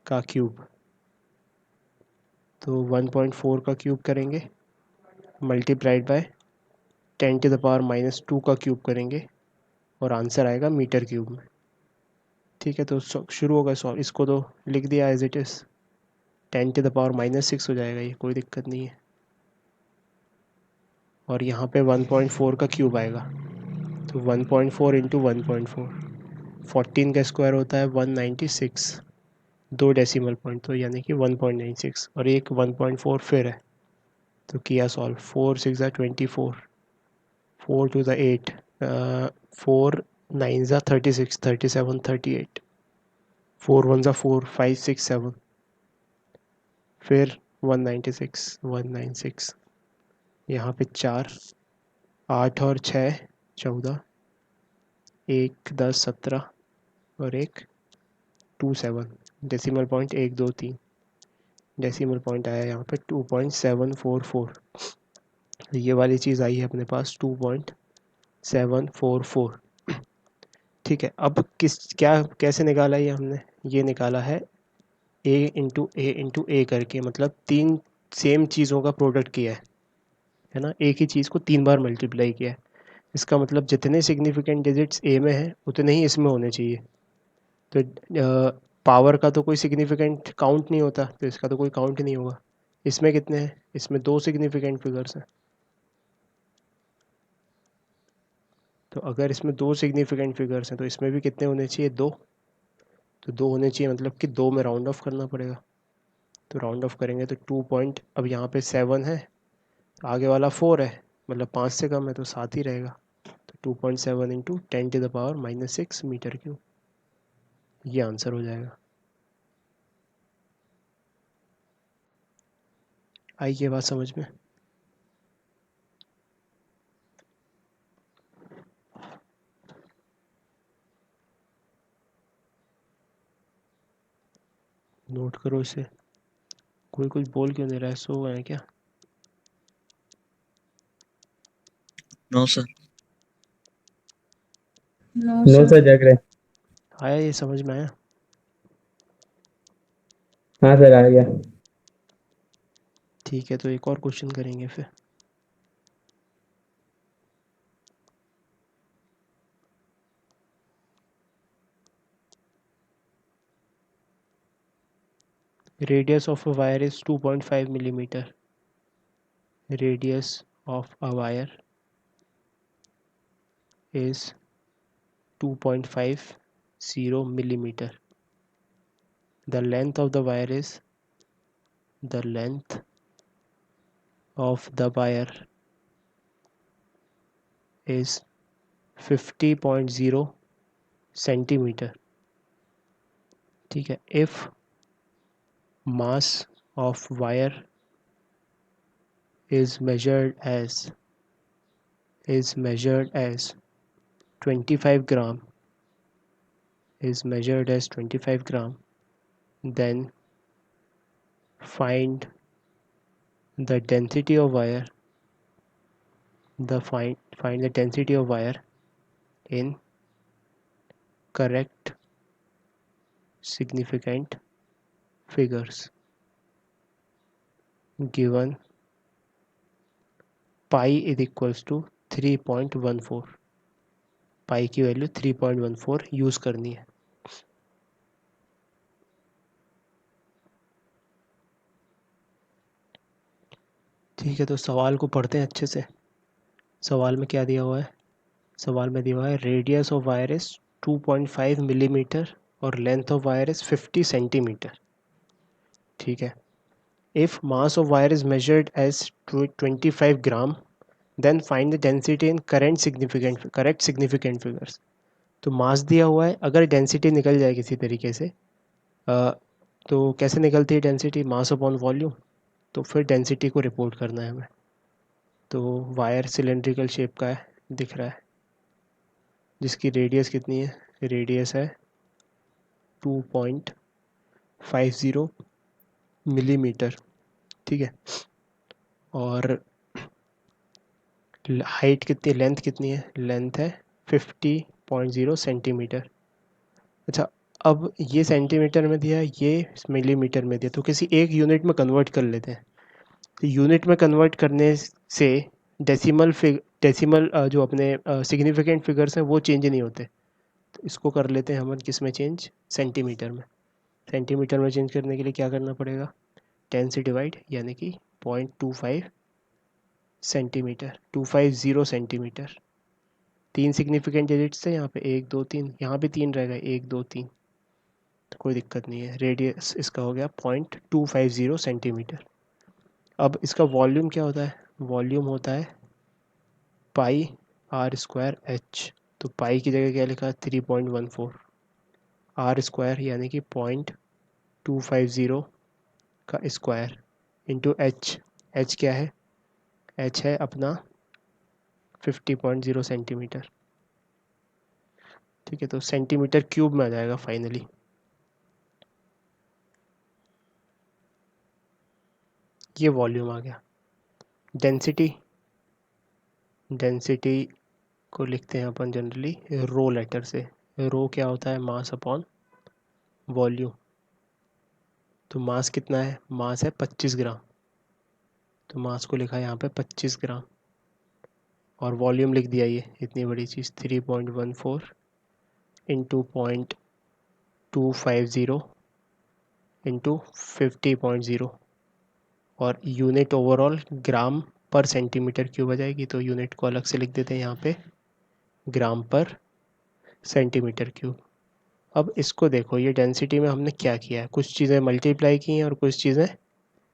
का क्यूब। तो 1.4 का क्यूब करेंगे मल्टीप्लाइड बाय 10⁻⁻² का क्यूब करेंगे और आंसर आएगा मीटर क्यूब में। ठीक है, तो शुरू होगा सॉल्व। इसको तो लिख दिया एज इट इज़, 10⁻⁻6 हो जाएगा, ये कोई दिक्कत नहीं है। और यहाँ पे 1.4 का क्यूब आएगा तो 1.4 इंटू 1.4, 14 का स्क्वायर होता है 196, 2 डेसिमल पॉइंट तो यानी कि 1.96 और एक 1.4 फिर है। तो किया सॉल्व, 4 6 24, 4 2 8, 4 9 ज़ा 36, 37, 38, 4 1 ज़ा 4, 5 6 7, फिर 196, 196, यहाँ पे 4, 8 और 6 14, 1 10 17 और 1 2 7, डेसिमल पॉइंट 1 2 3, डेसिमल पॉइंट आया यहाँ पे 2.744। ये वाली चीज़ आई है अपने पास 2.744। ठीक है, अब कैसे निकाला ये हमने? ये निकाला है a करके, मतलब 3 सेम चीज़ों का प्रोडक्ट किया है ना, एक ही चीज़ को 3 बार मल्टीप्लाई किया है। इसका मतलब जितने सिग्निफिकेंट डिजिट्स a में हैं उतने ही इसमें होने चाहिए। तो पावर का तो कोई सिग्निफिकेंट काउंट नहीं होता, तो इसका तो कोई काउंट नहीं होगा। इसमें कितने हैं? इसमें 2 सिग्निफिकेंट फिगर्स हैं। तो अगर इसमें 2 सिग्निफिकेंट फिगर्स हैं तो इसमें भी कितने होने चाहिए? 2। तो 2 होने चाहिए, मतलब कि 2 में राउंड ऑफ करना पड़ेगा। तो राउंड ऑफ करेंगे तो 2 पॉइंट, अब यहाँ पे 7 है, आगे वाला 4 है, मतलब 5 से कम है तो 7 ही रहेगा। तो 2.7 इंटू 10⁻⁻6 मीटर क्यूब, ये आंसर हो जाएगा। आई ये बात समझ में? नोट करो इसे। कोई कुछ बोल क्यों नहीं रहा है? सो गए हैं क्या? No sir. नो सर, जग रहे। आया ये समझ में? आया? हाँ सर, आ गया। ठीक है, तो एक और क्वेश्चन करेंगे फिर। Radius of a wire is 2.5 millimeter. Radius of a wire is 2.50 millimeter. The length of the wire is, the length of the wire is 50.0 centimeter. ठीक है, if mass of wire is measured as 25 gram, is measured as 25 gram, then find the density of wire, find the density of wire in correct significant figures given pi is equals to 3.14। पाई की value 3.14 use करनी है। ठीक है, तो सवाल को पढ़ते हैं अच्छे से। सवाल में क्या दिया हुआ है? सवाल में दिया हुआ है radius of wire is 2.5 millimetre और length of wire is 50 centimetre. ठीक है, if mass of wire is measured as 25 gram, then find the density in correct significant figures. तो मास दिया हुआ है, अगर डेंसिटी निकल जाए किसी तरीके से, तो कैसे निकलती है डेंसिटी? Mass upon volume. तो फिर डेंसिटी को रिपोर्ट करना है हमें। तो वायर सिलेंड्रिकल शेप का है, दिख रहा है, जिसकी रेडियस कितनी है? रेडियस है 2.50 मिलीमीटर। ठीक है, और हाइट कितनी है, लेंथ कितनी है? लेंथ है 50.0 सेंटीमीटर। अच्छा, अब ये सेंटीमीटर में दिया है, ये मिलीमीटर में दिया, तो किसी एक यूनिट में कन्वर्ट कर लेते हैं। तो यूनिट में कन्वर्ट करने से डेसिमल जो अपने सिग्निफिकेंट फिगर्स हैं वो चेंज नहीं होते। तो इसको कर लेते हैं हम किस में चेंज? सेंटीमीटर में। सेंटीमीटर में चेंज करने के लिए क्या करना पड़ेगा? 10 से डिवाइड, यानी कि 0.25 सेंटीमीटर, 250 सेंटीमीटर। 3 सिग्निफिकेंट डिजिट्स थे यहाँ पे, 1 2 3, यहाँ भी 3 रहेगा, 1 2 3, तो कोई दिक्कत नहीं है। रेडियस इसका हो गया 0.250 सेंटीमीटर। अब इसका वॉल्यूम क्या होता है? वॉल्यूम होता है पाई r² h। तो पाई की जगह क्या लिखा, 3.14 आर स्क्वायर यानी कि 0.250 का स्क्वायर इंटू एच। एच क्या है, एच है अपना 50.0 सेंटीमीटर। ठीक है, तो सेंटीमीटर क्यूब में आ जाएगा फाइनली। ये वॉल्यूम आ गया। डेंसिटी, डेंसिटी को लिखते हैं अपन जनरली रो लेटर से। रो क्या होता है, मास अपॉन वॉल्यूम। तो मास कितना है, मास है 25 ग्राम, तो मास को लिखा है यहाँ पे 25 ग्राम। और वॉल्यूम लिख दिया, ये इतनी बड़ी चीज़ 3.14 इंटू 0.250 इंटू 50.0, और यूनिट ओवरऑल ग्राम पर सेंटीमीटर क्यूब आ जाएगी। तो यूनिट को अलग से लिख देते हैं यहाँ पे, ग्राम पर सेंटीमीटर क्यूब। अब इसको देखो, ये डेंसिटी में हमने क्या किया है, कुछ चीज़ें मल्टीप्लाई की हैं और कुछ चीज़ें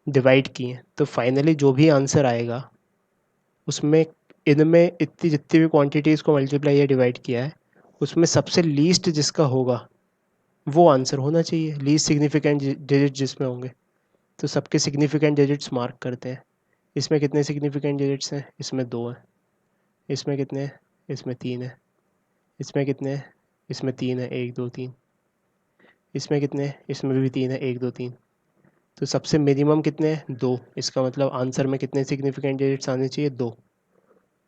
डिवाइड की हैं। तो फाइनली जो भी आंसर आएगा उसमें इनमें इतनी जितनी भी क्वांटिटीज़ को मल्टीप्लाई या डिवाइड किया है, उसमें सबसे लीस्ट जिसका होगा वो आंसर होना चाहिए, लीस्ट सिग्निफिकेंट डिजिट जिसमें होंगे। तो सबके सिग्निफिकेंट डिजिट्स मार्क करते हैं। इसमें कितने सिग्निफिकेंट डिजिट्स हैं, इसमें 2 हैं। इसमें कितने हैं, इसमें 3 है। इसमें कितने हैं, इसमें 3 है, 1 2 3। इसमें कितने हैं, इसमें भी 3 है, 1 2 3। तो सबसे मिनिमम कितने हैं, 2। इसका मतलब आंसर में कितने सिग्निफिकेंट डिजिट्स आने चाहिए, 2।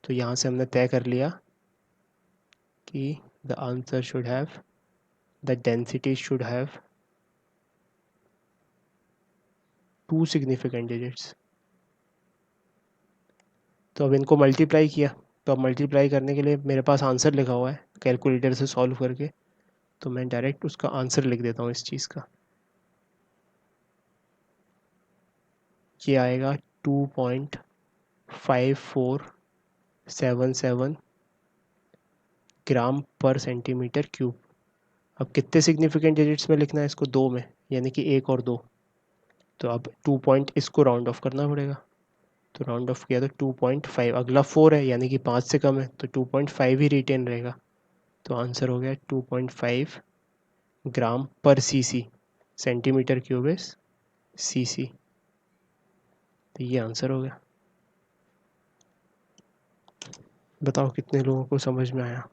तो यहाँ से हमने तय कर लिया कि the answer should have, the density should have 2 significant digits. तो अब इनको मल्टीप्लाई किया, तो अब मल्टीप्लाई करने के लिए मेरे पास आंसर लिखा हुआ है कैलकुलेटर से सॉल्व करके, तो मैं डायरेक्ट उसका आंसर लिख देता हूँ इस चीज़ का। ये आएगा 2.5477 ग्राम पर सेंटीमीटर क्यूब। अब कितने सिग्निफिकेंट डिजिट्स में लिखना है इसको, 2 में, यानी कि 1 और 2। तो अब 2 पॉइंट इसको राउंड ऑफ करना पड़ेगा। तो राउंड ऑफ किया तो 2.5, अगला 4 है यानी कि 5 से कम है, तो 2.5 ही रिटेन रहेगा। तो आंसर हो गया 2.5 ग्राम पर CC, centimetre cube is CC. तो ये आंसर हो गया। बताओ कितने लोगों को समझ में आया।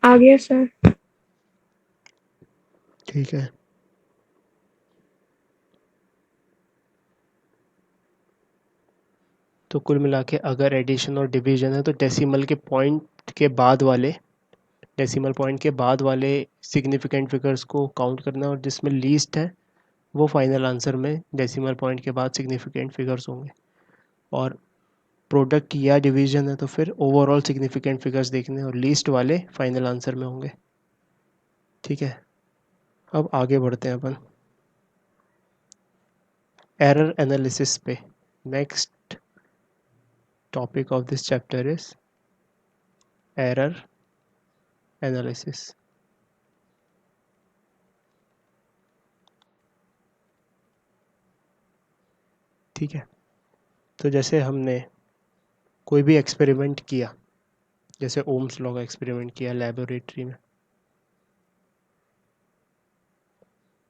आ गया सर। ठीक है, तो कुल मिला के अगर एडिशन और डिवीजन है तो डेसिमल के पॉइंट के बाद वाले, डेसिमल पॉइंट के बाद वाले सिग्निफिकेंट फिगर्स को काउंट करना, और जिसमें लीस्ट है वो फाइनल आंसर में डेसिमल पॉइंट के बाद सिग्निफिकेंट फिगर्स होंगे। और प्रोडक्ट या डिवीजन है तो फिर ओवरऑल सिग्निफिकेंट फिगर्स देखने, और लीस्ट वाले फाइनल आंसर में होंगे। ठीक है, अब आगे बढ़ते हैं अपन एरर एनालिसिस पे। Next topic of this chapter is error analysis. ठीक है, तो जैसे हमने कोई भी एक्सपेरिमेंट किया, जैसे ओम्स लॉ का एक्सपेरिमेंट किया लेबोरेटरी में,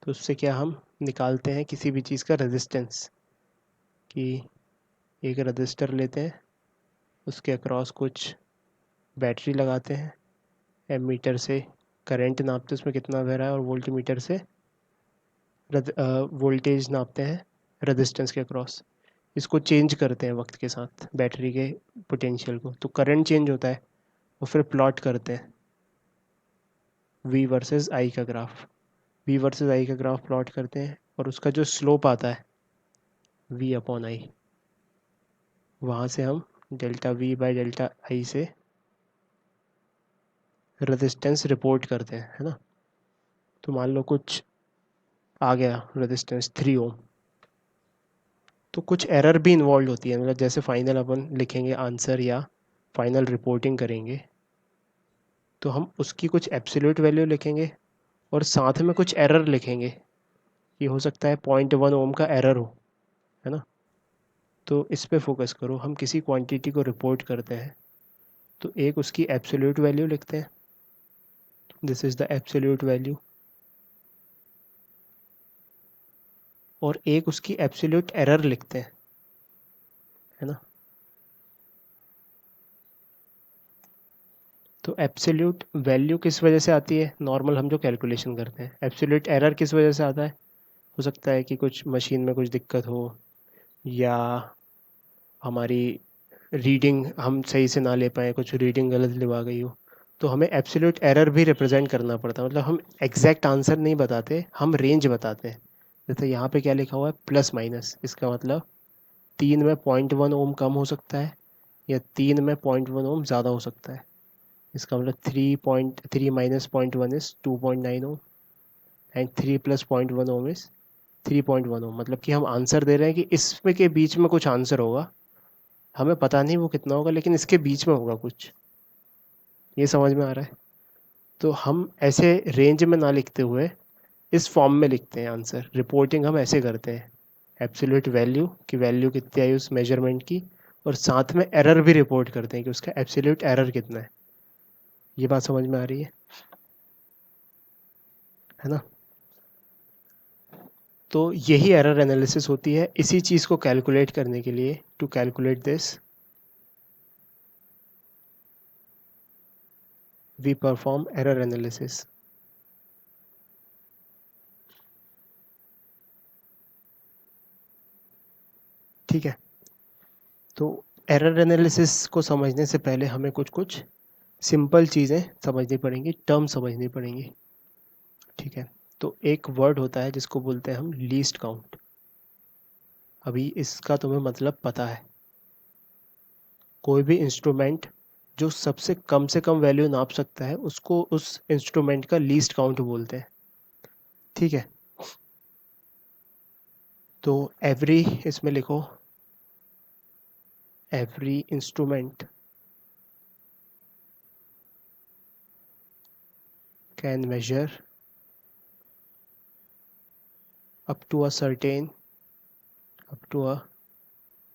तो उससे क्या हम निकालते हैं किसी भी चीज़ का रेजिस्टेंस, कि एक रजिस्टर लेते हैं, उसके अक्रॉस कुछ बैटरी लगाते हैं, एमीटर से करंट नापते हैं उसमें कितना बह रहा है, और वोल्टमीटर से वोल्टेज नापते हैं रेजिस्टेंस के अक्रॉस। इसको चेंज करते हैं वक्त के साथ बैटरी के पोटेंशियल को, तो करंट चेंज होता है, और फिर प्लॉट करते हैं वी वर्सेस आई का ग्राफ। वी वर्सेस आई का ग्राफ प्लॉट करते हैं, और उसका जो स्लोप आता है वी अपॉन आई, वहाँ से हम डेल्टा वी बाई डेल्टा आई से रेजिस्टेंस रिपोर्ट करते हैं, है ना। तो मान लो कुछ आ गया रेजिस्टेंस 3 ओम, तो कुछ एरर भी इन्वॉल्व होती है, मतलब जैसे फाइनल अपन लिखेंगे आंसर या फाइनल रिपोर्टिंग करेंगे, तो हम उसकी कुछ एब्सोल्यूट वैल्यू लिखेंगे और साथ में कुछ एरर लिखेंगे ये हो सकता है 0.1 ओम का एरर हो, है ना। तो इस पे फोकस करो। हम किसी क्वांटिटी को रिपोर्ट करते हैं तो एक उसकी एब्सोल्यूट वैल्यू लिखते हैं, this is the absolute value, और एक उसकी एब्सोल्यूट एरर लिखते हैं, है ना। तो एब्सोल्यूट वैल्यू किस वजह से आती है, नॉर्मल हम जो कैलकुलेशन करते हैं। एब्सोल्यूट एरर किस वजह से आता है, हो सकता है कि कुछ मशीन में कुछ दिक्कत हो, या हमारी रीडिंग हम सही से ना ले पाए, कुछ रीडिंग गलत लिखा गई हो, तो हमें एब्सोल्यूट एरर भी रिप्रेजेंट करना पड़ता है। मतलब हम एग्जैक्ट आंसर नहीं बताते, हम रेंज बताते हैं। जैसे यहाँ पे क्या लिखा हुआ है, प्लस माइनस, इसका मतलब 3 में 0.1 ओम कम हो सकता है, या 3 में 0.1 ओम ज़्यादा हो सकता है। इसका मतलब 3.3 minus 0.1 is 2.9 ohm, and 3 plus 0.1 ohm is 3.1 ohm. मतलब कि हम आंसर दे रहे हैं कि इसमें के बीच में कुछ आंसर होगा, हमें पता नहीं वो कितना होगा, लेकिन इसके बीच में होगा कुछ। ये समझ में आ रहा है। तो हम ऐसे रेंज में ना लिखते हुए इस फॉर्म में लिखते हैं आंसर। रिपोर्टिंग हम ऐसे करते हैं, एब्सोल्यूट वैल्यू की वैल्यू कितनी आई उस मेजरमेंट की, और साथ में एरर भी रिपोर्ट करते हैं कि उसका एब्सोल्यूट एरर कितना है। ये बात समझ में आ रही है ना। तो यही एरर एनालिसिस होती है। इसी चीज़ को कैलकुलेट करने के लिए, to calculate this we perform error analysis. ठीक है। तो एरर एनालिसिस को समझने से पहले हमें कुछ कुछ सिंपल चीज़ें समझनी पड़ेंगी, टर्म समझनी पड़ेंगी। ठीक है। तो एक वर्ड होता है जिसको बोलते हैं हम लीस्ट काउंट। अभी इसका तुम्हें मतलब पता है। कोई भी इंस्ट्रूमेंट जो सबसे कम वैल्यू नाप सकता है उसको उस इंस्ट्रूमेंट का लीस्ट काउंट बोलते हैं। ठीक है। तो एवरी, इसमें लिखो every instrument can measure up to a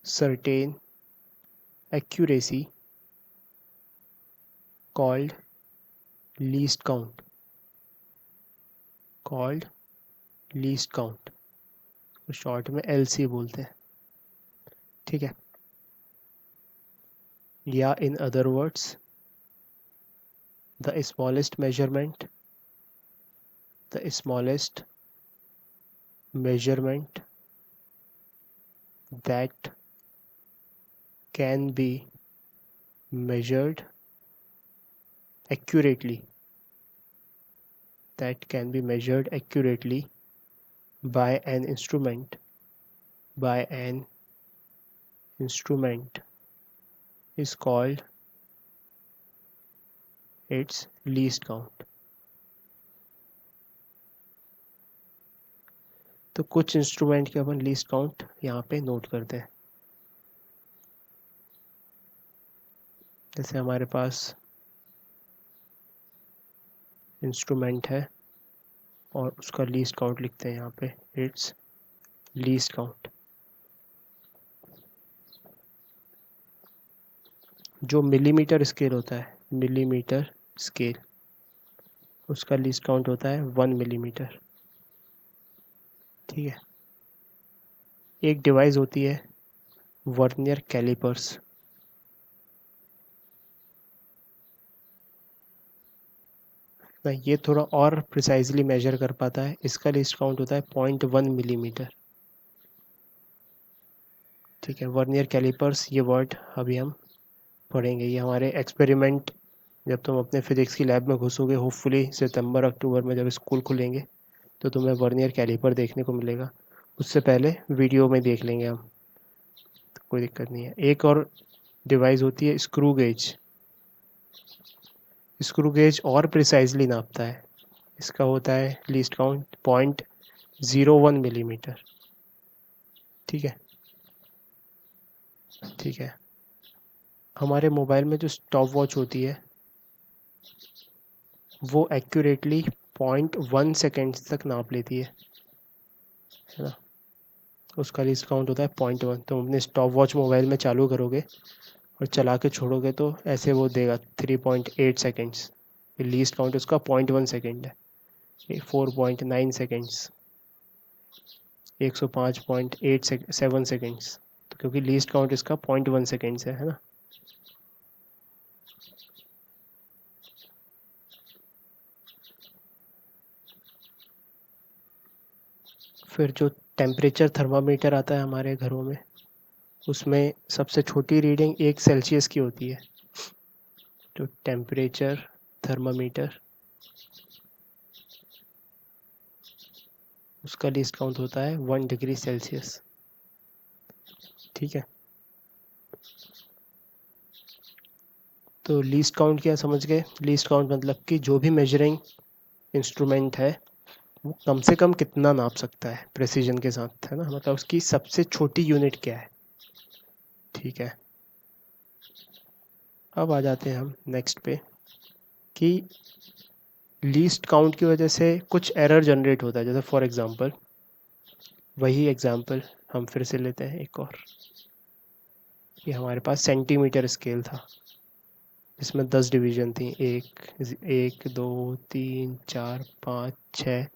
certain accuracy called least count, short में LC बोलते हैं। ठीक है। या in other words, the smallest measurement that can be measured accurately by an instrument is called its least count। तो कुछ instrument के अपन least count यहाँ पे नोट करते हैं। जैसे हमारे पास इंस्ट्रूमेंट है और उसका लीस्ट काउंट लिखते हैं यहाँ पे, इट्स लीस्ट काउंट। जो मिलीमीटर स्केल होता है, मिलीमीटर स्केल, उसका लीस्ट काउंट होता है 1 मिलीमीटर। ठीक है। एक डिवाइस होती है वर्नियर कैलिपर्स। ये थोड़ा और प्रिसाइजली मेजर कर पाता है, इसका लीस्ट काउंट होता है 0.1 मिलीमीटर। ठीक है। वर्नियर कैलिपर्स, ये वर्ड अभी हम पढ़ेंगे। ये हमारे एक्सपेरिमेंट, जब तुम अपने फिजिक्स की लैब में घुसोगे, होपफुली सितंबर अक्टूबर में जब स्कूल खुलेंगे, तो तुम्हें वर्नियर कैलिपर देखने को मिलेगा। उससे पहले वीडियो में देख लेंगे हम, तो कोई दिक्कत नहीं है। एक और डिवाइस होती है स्क्रू गेज। स्क्रू गेज और प्रिसाइजली नापता है, इसका होता है लीस्ट काउंट 0.01 मिलीमीटर। ठीक है। ठीक है। हमारे मोबाइल में जो स्टॉप वॉच होती है वो एक्यूरेटली 0.1 सेकेंड्स तक नाप लेती है। है ना, उसका लीस्ट काउंट होता है 0.1। तो अपने स्टॉप वॉच मोबाइल में चालू करोगे और चला के छोड़ोगे तो ऐसे वो देगा 3.8 सेकेंड्स, लीस्ट काउंट उसका 0.1 सेकेंड है। 4.9 सेकेंड्स, 105.87 सेकेंड्स, तो क्योंकि लीस्ट काउंट इसका 0.1 सेकेंड्स है ना। फिर जो टेम्परेचर थर्मामीटर आता है हमारे घरों में, उसमें सबसे छोटी रीडिंग 1 सेल्सियस की होती है। तो टेम्परेचर थर्मामीटर, उसका लीस्ट काउंट होता है 1 डिग्री सेल्सियस। ठीक है, तो लीस्ट काउंट क्या समझ गए? लीस्ट काउंट मतलब कि जो भी मेजरिंग इंस्ट्रूमेंट है वो कम से कम कितना नाप सकता है प्रेसिजन के साथ, है ना, मतलब उसकी सबसे छोटी यूनिट क्या है। ठीक है, अब आ जाते हैं हम नेक्स्ट पे कि लीस्ट काउंट की वजह से कुछ एरर जनरेट होता है। जैसे फॉर एग्जांपल, वही एग्जांपल हम फिर से लेते हैं एक और, कि हमारे पास सेंटीमीटर स्केल था जिसमें 10 डिवीज़न थी, 1 2 3 4 5 6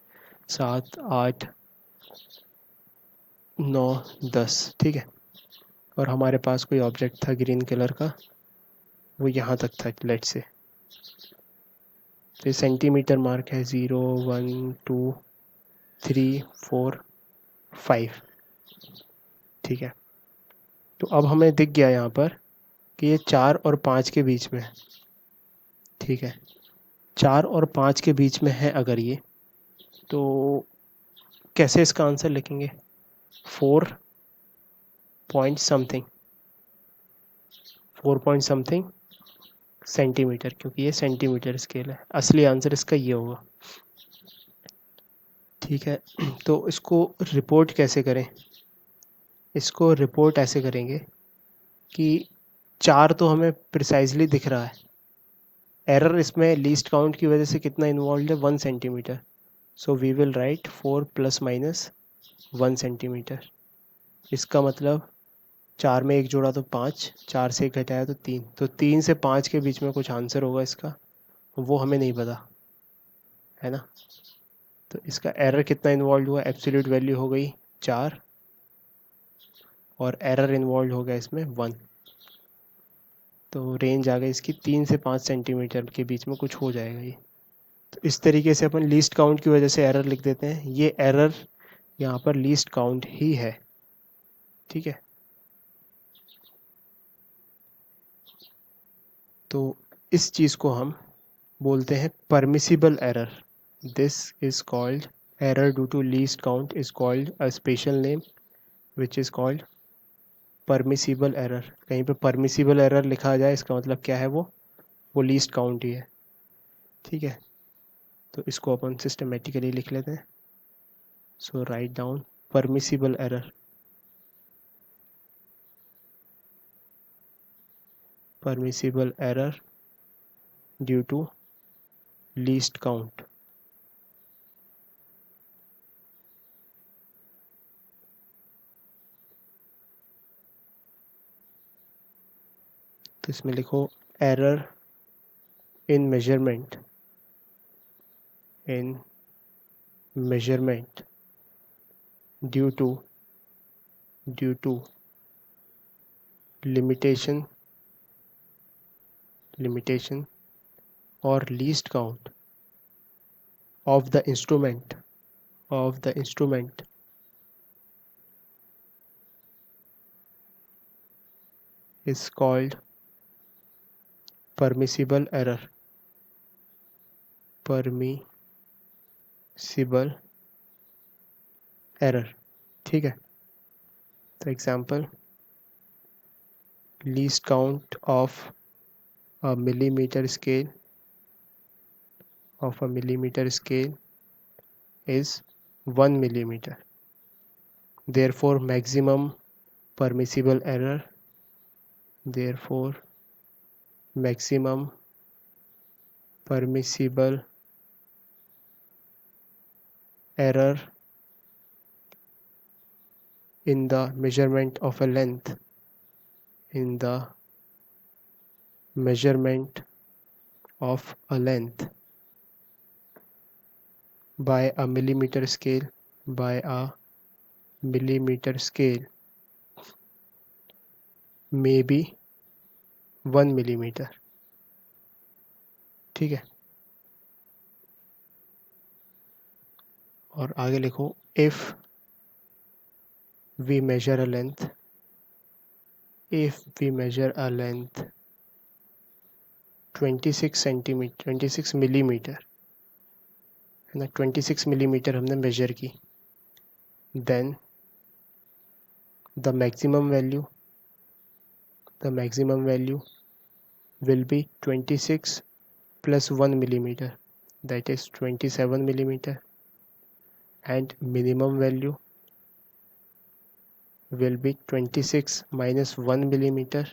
7 8 9 10। ठीक है, और हमारे पास कोई ऑब्जेक्ट था ग्रीन कलर का, वो यहाँ तक था लेट से। तो सेंटीमीटर मार्क है 0 1 2 3 4 5। ठीक है, तो अब हमें दिख गया यहाँ पर कि ये 4 और 5 के बीच में है। ठीक है, 4 और 5 के बीच में है अगर ये, तो कैसे इसका आंसर लिखेंगे? 4 point something, 4 point something centimetre, क्योंकि ये सेंटीमीटर स्केल है। असली आंसर इसका ये होगा। ठीक है, तो इसको रिपोर्ट कैसे करें? इसको रिपोर्ट ऐसे करेंगे कि 4 तो हमें प्रिसाइजली दिख रहा है, एरर इसमें लीस्ट काउंट की वजह से कितना इन्वॉल्व है? 1 centimetre. So we will write 4 plus minus 1 centimetre. इसका मतलब 4 में 1 जोड़ा तो 5, 4 से 1 घटाया तो 3, तो 3 से 5 के बीच में कुछ आंसर होगा इसका, वो हमें नहीं पता, है ना। तो इसका एरर कितना इन्वॉल्व हुआ? एब्सोल्यूट वैल्यू हो गई 4 और एरर इन्वॉल्व हो गया इसमें 1, तो रेंज आ गई इसकी 3 से 5 सेंटीमीटर के बीच में कुछ हो जाएगा ये। तो इस तरीके से अपन लीस्ट काउंट की वजह से एरर लिख देते हैं। ये एरर यहाँ पर लीस्ट काउंट ही है। ठीक है, तो इस चीज़ को हम बोलते हैं permissible error. This is called error due to least count is called a special name which is called permissible error. कहीं पे परमिसिबल एरर लिखा जाए इसका मतलब क्या है? वो लीस्ट काउंट ही है। ठीक है, तो इसको अपन सिस्टमेटिकली लिख लेते हैं। So write down permissible error. permissible error due to least count। तो इसमें लिखो error in measurement, in measurement due to limitation और least count of the instrument is called permissible error। permissible error। ठीक है, तो example, least count of a millimeter scale is 1 millimeter। therefore maximum permissible error in the measurement of a length, in the measurement of a length by a millimeter scale, by a millimeter scale, may be 1 millimeter. ठीक है, और आगे लिखो if we measure a length, if we measure a length 26 centimetre 26 millimetre है ना, 26 millimetre हमने major की, then the maximum value will be 26 plus 1 millimeter, that is 27 millimeter, and minimum value will be 26 minus 1 millimeter,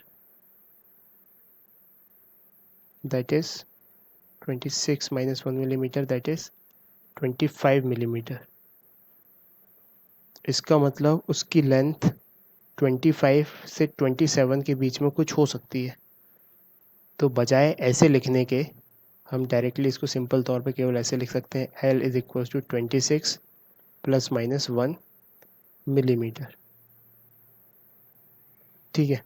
that is 26 minus 1 millimeter, that is 25 millimeter. इसका मतलब उसकी length 25 से 27 के बीच में कुछ हो सकती है. तो बजाय ऐसे लिखने के हम डायरेक्टली इसको सिंपल तौर पे केवल ऐसे लिख सकते हैं, L is equal to 26 plus minus 1 millimetre. ठीक है,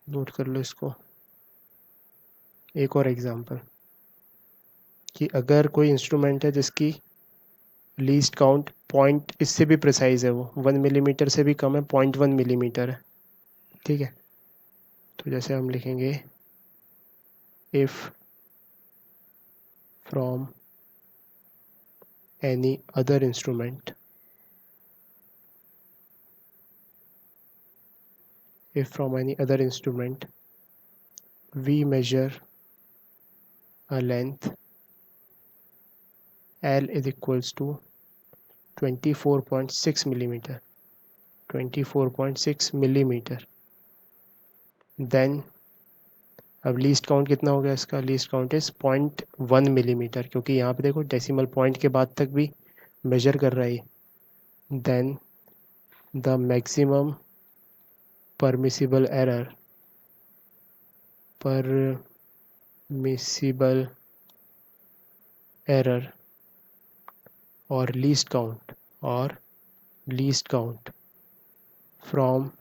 नोट कर लो इसको. एक और एग्जांपल कि अगर कोई इंस्ट्रूमेंट है जिसकी लीस्ट काउंट पॉइंट इससे भी प्रिसाइज है, वो 1 मिलीमीटर से भी कम है, 0.1 मिलीमीटर है. ठीक है, तो जैसे हम लिखेंगे if from any other instrument, if from any other instrument we measure a length L is equals to 24.6 millimeter, 24.6 millimeter, then अब लीस्ट काउंट कितना हो गया इसका, लीस्ट काउंट इज 0.1 मिलीमीटर, क्योंकि यहाँ पे देखो डेसिमल पॉइंट के बाद तक भी मेजर कर रहा है. Then the maximum permissible error or least count from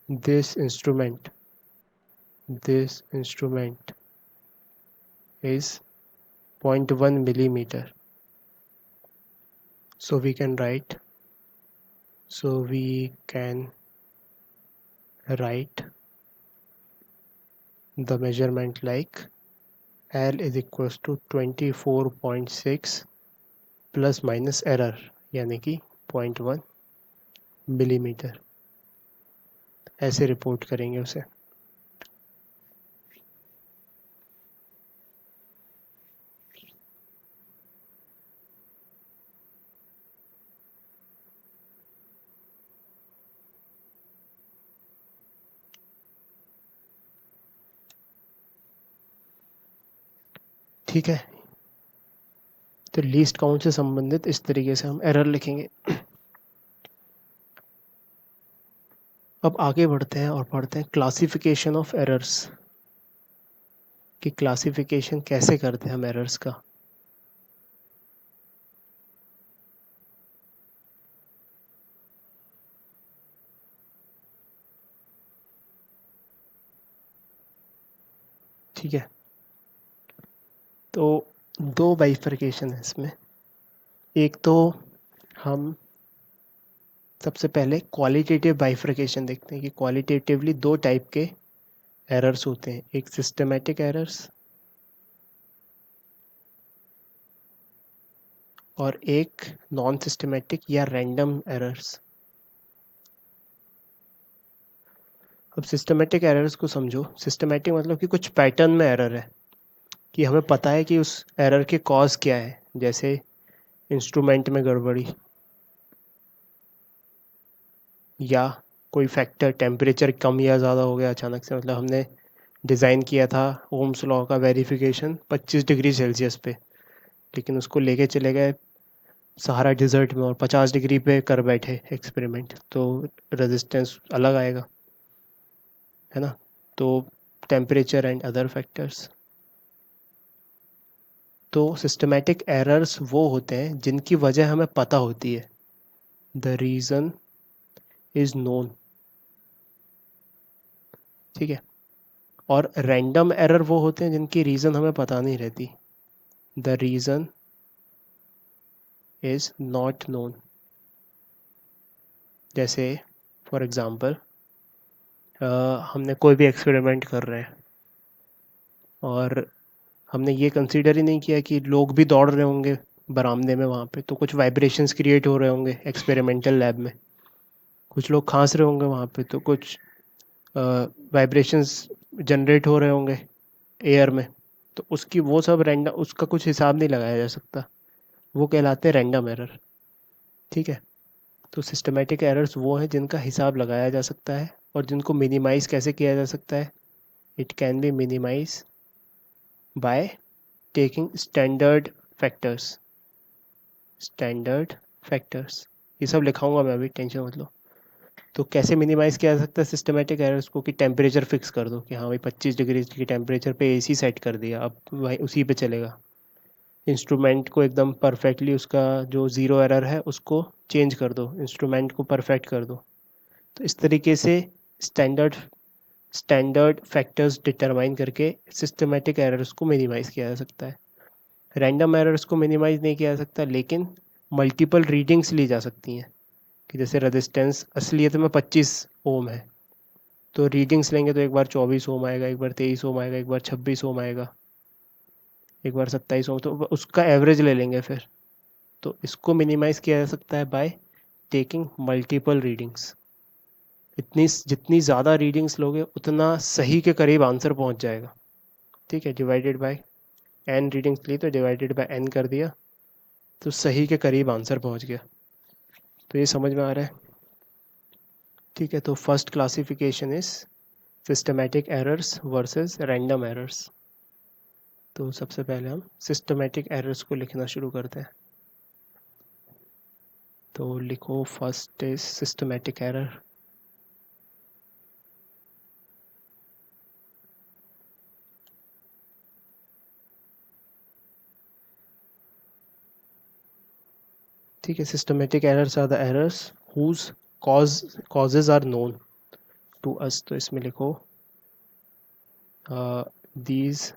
this instrument is 0.1 millimeter. So we can write the measurement like L is equals to 24.6 plus minus error यानी कि 0.1 मिलीमीटर. ऐसे रिपोर्ट करेंगे उसे. ठीक है, तो लीस्ट काउंट से संबंधित इस तरीके से हम एरर लिखेंगे. अब आगे बढ़ते हैं और पढ़ते हैं क्लासिफिकेशन ऑफ एरर्स, कि क्लासिफिकेशन कैसे करते हैं हम एरर्स का. ठीक है, तो दो बाइफर्केशन है इसमें. एक तो हम सबसे पहले क्वालिटेटिव बाइफर्केशन देखते हैं कि क्वालिटेटिवली दो टाइप के एरर्स होते हैं, एक सिस्टमेटिक एरर्स और एक नॉन सिस्टमेटिक या रैंडम एरर्स. अब सिस्टमेटिक एरर्स को समझो. सिस्टमेटिक मतलब कि कुछ पैटर्न में एरर है, कि हमें पता है कि उस एरर के कॉज क्या है, जैसे इंस्ट्रूमेंट में गड़बड़ी या कोई फैक्टर टेम्परेचर कम या ज़्यादा हो गया अचानक से, मतलब हमने डिज़ाइन किया था ओम्स लॉ का वेरिफिकेशन 25 डिग्री सेल्सियस पे, लेकिन उसको लेके चले गए सहारा डिज़र्ट में और 50 डिग्री पे कर बैठे एक्सपेरिमेंट, तो रेजिस्टेंस अलग आएगा, है ना। तो टेम्परेचर एंड अदर फैक्टर्स। तो सिस्टमेटिक एरर्स वो होते हैं जिनकी वजह हमें पता होती है, द रीज़न इज़ नोन, ठीक है। और रैंडम एरर वो होते हैं जिनकी रीज़न हमें पता नहीं रहती, the reason is not known. जैसे फॉर एग्ज़ाम्पल हमने कोई भी एक्सपेरिमेंट कर रहे हैं और हमने ये कंसीडर ही नहीं किया कि लोग भी दौड़ रहे होंगे बरामदे में वहाँ पे, तो कुछ वाइब्रेशंस क्रिएट हो रहे होंगे एक्सपेरिमेंटल लैब में, कुछ लोग खांस रहे होंगे वहाँ पे, तो कुछ वाइब्रेशंस जनरेट हो रहे होंगे एयर में, तो उसकी वो सब रैंडम, उसका कुछ हिसाब नहीं लगाया जा सकता, वो कहलाते हैं रैंडम एरर, ठीक है। तो सिस्टमेटिक एरर्स वो हैं जिनका हिसाब लगाया जा सकता है और जिनको मिनिमाइज़ कैसे किया जा सकता है, it can be minimise by taking standard factors, standard factors, ये सब लिखाऊंगा मैं अभी, टेंशन मत लो। तो कैसे मिनिमाइज़ किया जा सकता है सिस्टमेटिक एरर्स को, कि टेम्परेचर फिक्स कर दो कि हाँ भाई 25 डिग्री की टेम्परेचर पे एसी सेट कर दिया, अब वही उसी पे चलेगा। इंस्ट्रूमेंट को एकदम परफेक्टली, उसका जो ज़ीरो एरर है उसको चेंज कर दो, इंस्ट्रूमेंट को परफेक्ट कर दो। तो इस तरीके से स्टैंडर्ड स्टैंडर्ड फैक्टर्स डिटरमाइन करके सिस्टमेटिक एरर्स को मिनिमाइज़ किया जा सकता है। रैंडम एरर्स को मिनिमाइज़ नहीं किया जा सकता, लेकिन मल्टीपल रीडिंग्स ली जा सकती हैं, कि जैसे रेजिस्टेंस असलियत में 25 ओम है, तो रीडिंग्स लेंगे तो एक बार 24 ओम आएगा, एक बार 23 ओम आएगा, एक बार 26 ओम आएगा, एक बार 27 ओम, तो उसका एवरेज ले लेंगे फिर। तो इसको मिनिमाइज़ किया जा सकता है बाय टेकिंग मल्टीपल रीडिंग्स। इतनी जितनी ज़्यादा रीडिंग्स लोगे उतना सही के करीब आंसर पहुंच जाएगा, ठीक है। डिवाइडेड बाय एन रीडिंग्स ली तो डिवाइडेड बाय एन कर दिया, तो सही के करीब आंसर पहुंच गया। तो ये समझ में आ रहा है, ठीक है। तो first classification is systematic errors versus random errors. तो सबसे पहले हम सिस्टमेटिक एरर्स को लिखना शुरू करते हैं। तो लिखो, फर्स्ट इज सिस्टमेटिक एरर। ठीक है, systematic errors are the errors whose causes are known to us. तो इसमें लिखो these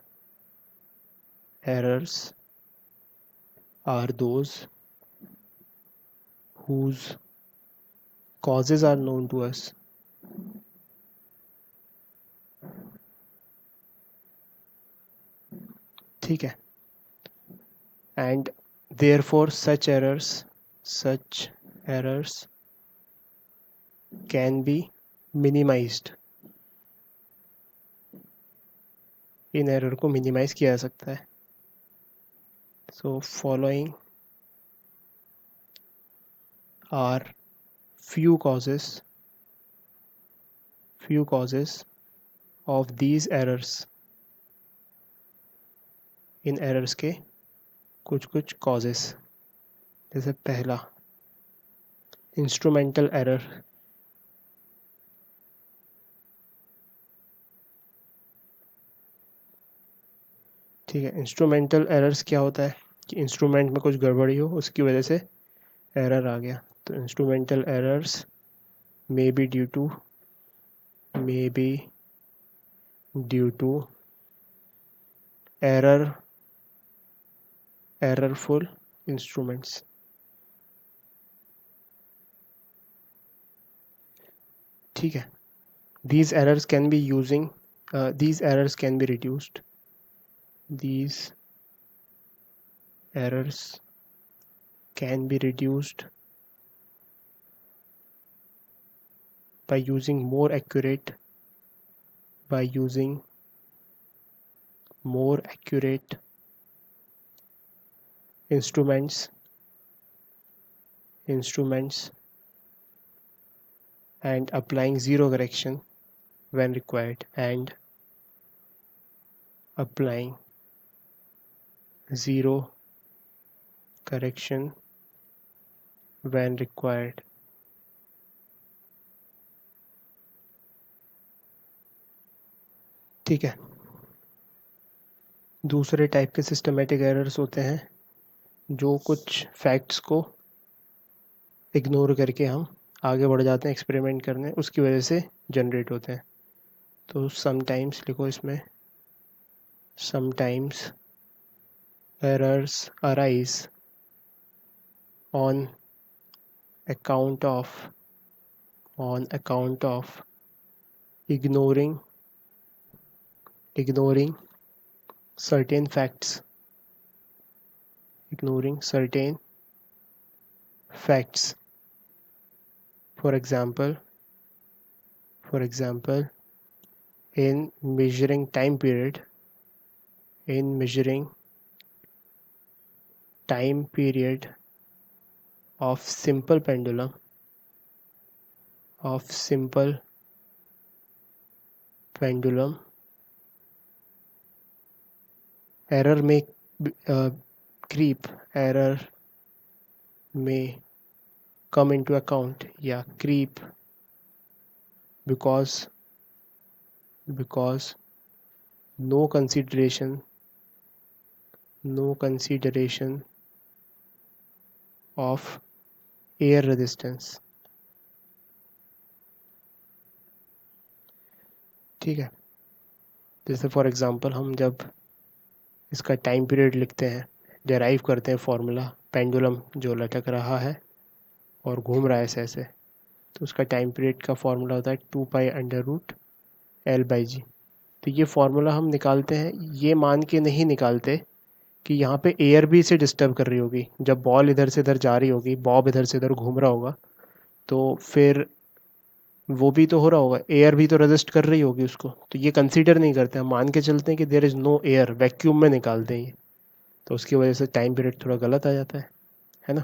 errors are those whose causes are known to us. ठीक है, and therefore such errors can be minimized. In error को minimise किया जा सकता है। So following are few causes of these errors. In errors के कुछ कुछ कॉजेस। जैसे पहला, इंस्ट्रूमेंटल एरर। ठीक है, इंस्ट्रूमेंटल एरर्स क्या होता है कि इंस्ट्रूमेंट में कुछ गड़बड़ी हो, उसकी वजह से एरर आ गया। तो instrumental errors may be due to errorful instruments. ठीक है, these errors can be reduced. These errors can be reduced by using more accurate instruments and applying zero correction when required, and applying zero correction when required. ठीक है। दूसरे type के systematic errors होते हैं जो कुछ फैक्ट्स को ignore करके हम आगे बढ़ जाते हैं एक्सपेरिमेंट करने, उसकी वजह से जनरेट होते हैं। तो समटाइम्स लिखो इसमें, sometimes errors arise on account of ignoring certain facts, for example in measuring time period of simple pendulum error may come into account, या creep because no consideration of air resistance। ठीक है। जैसे for example हम जब इसका time period लिखते हैं, derive करते हैं फॉर्मूला, पेंडुलम जो लटक रहा है और घूम रहा है ऐसे, तो उसका टाइम पीरियड का फॉर्मूला होता है 2π√L/g। तो ये फार्मूला हम निकालते हैं ये मान के नहीं निकालते कि यहाँ पे एयर भी इसे डिस्टर्ब कर रही होगी। जब बॉल इधर से इधर जा रही होगी, बॉब इधर से इधर घूम रहा होगा, तो फिर वो भी तो हो रहा होगा, एयर भी तो रेजिस्ट कर रही होगी उसको। तो ये कंसीडर नहीं करते, हम मान के चलते हैं कि there is no air, vacuum में निकालते हैं ये। तो उसकी वजह से टाइम पीरियड थोड़ा गलत आ जाता है ना।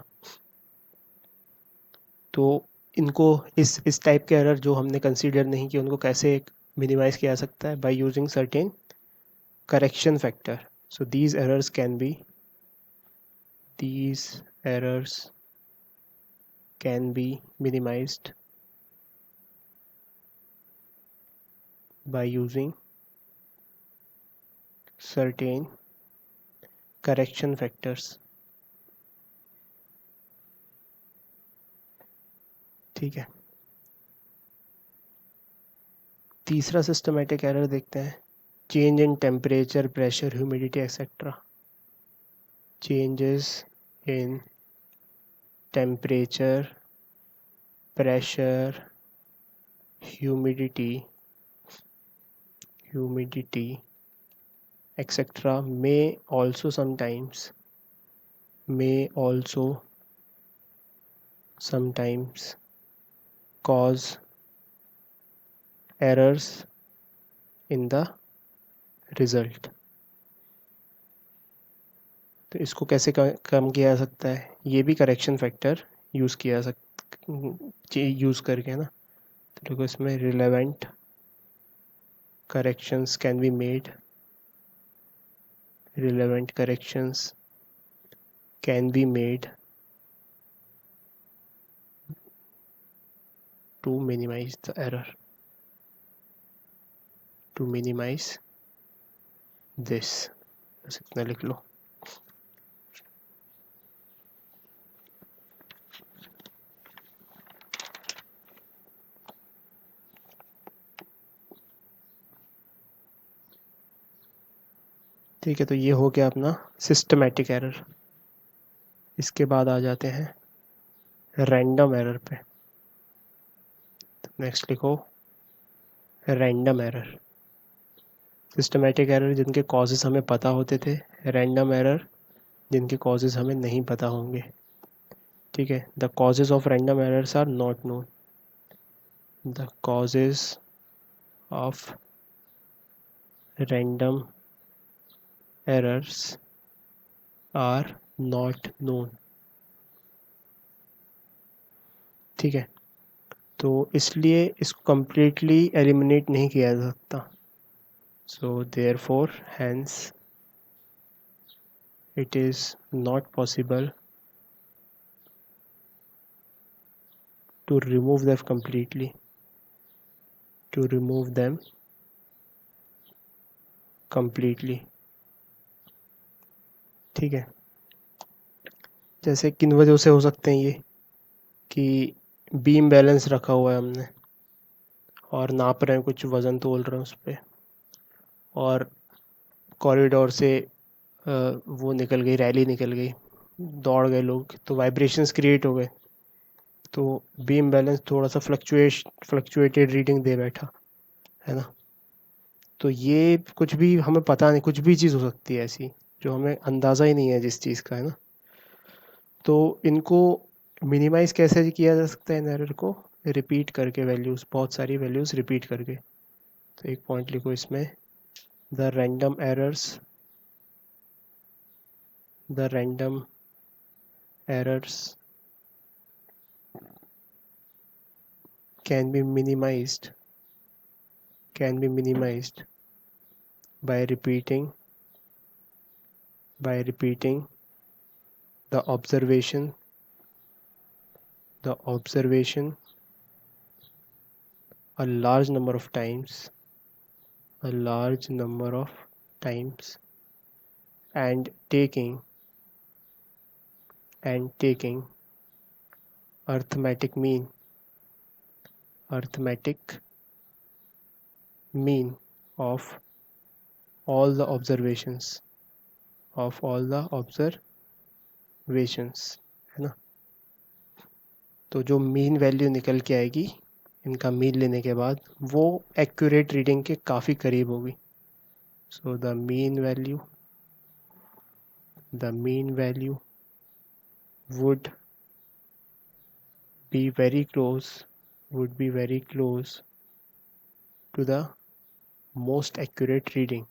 तो इनको इस टाइप के एरर जो हमने कंसीडर नहीं किए, उनको कैसे मिनिमाइज किया जा सकता है? By using certain correction factor. So these errors can be minimized by using certain correction factors। ठीक है। तीसरा सिस्टमेटिक एरर देखते हैं, change in temperature, pressure, humidity etcetera. Changes in temperature, pressure, humidity etc. may also sometimes cause errors in the result। तो इसको कैसे कम किया जा सकता है? ये भी करेक्शन फैक्टर यूज़ करके ना। तो देखो इसमें relevant corrections can be made to minimize the error, to minimize this। बस इतना लिख लो। ठीक है, तो ये हो गया अपना सिस्टमैटिक एरर। इसके बाद आ जाते हैं रैंडम एरर पे। तो नेक्स्ट लिखो रैंडम एरर। सिस्टमैटिक एरर जिनके कॉजेज़ हमें पता होते थे, रैंडम एरर जिनके कॉजेज़ हमें नहीं पता होंगे। ठीक है। The causes of random errors are not known. The causes of random errors are not known। ठीक है। तो इसलिए इसको completely eliminate नहीं किया जा सकता। So therefore hence it is not possible to remove them completely, to remove them completely. ठीक है, जैसे किन वजहों से हो सकते हैं ये कि बीम बैलेंस रखा हुआ है हमने और नाप रहे हैं, कुछ वज़न तोल रहे हैं उस पे, और कॉरिडोर से वो निकल गई, रैली निकल गई, दौड़ गए लोग, तो वाइब्रेशंस क्रिएट हो गए, तो बीम बैलेंस थोड़ा सा फ्लक्चुएटेड रीडिंग दे बैठा है ना। तो ये कुछ भी हमें पता नहीं, कुछ भी चीज़ हो सकती है ऐसी जो हमें अंदाज़ा ही नहीं है जिस चीज़ का, है ना। तो इनको मिनिमाइज़ कैसे किया जा सकता है इन एरर को? रिपीट करके वैल्यूज़, बहुत सारी वैल्यूज़ रिपीट करके। तो एक पॉइंट लिखो इसमें, the random errors can be minimized by repeating the observation a large number of times and taking arithmetic mean of all the observations, है ना। तो जो मीन वैल्यू निकल के आएगी इनका मीन लेने के बाद, वो एक्यूरेट रीडिंग के काफ़ी करीब होगी। So the mean value would be very close to the most accurate reading,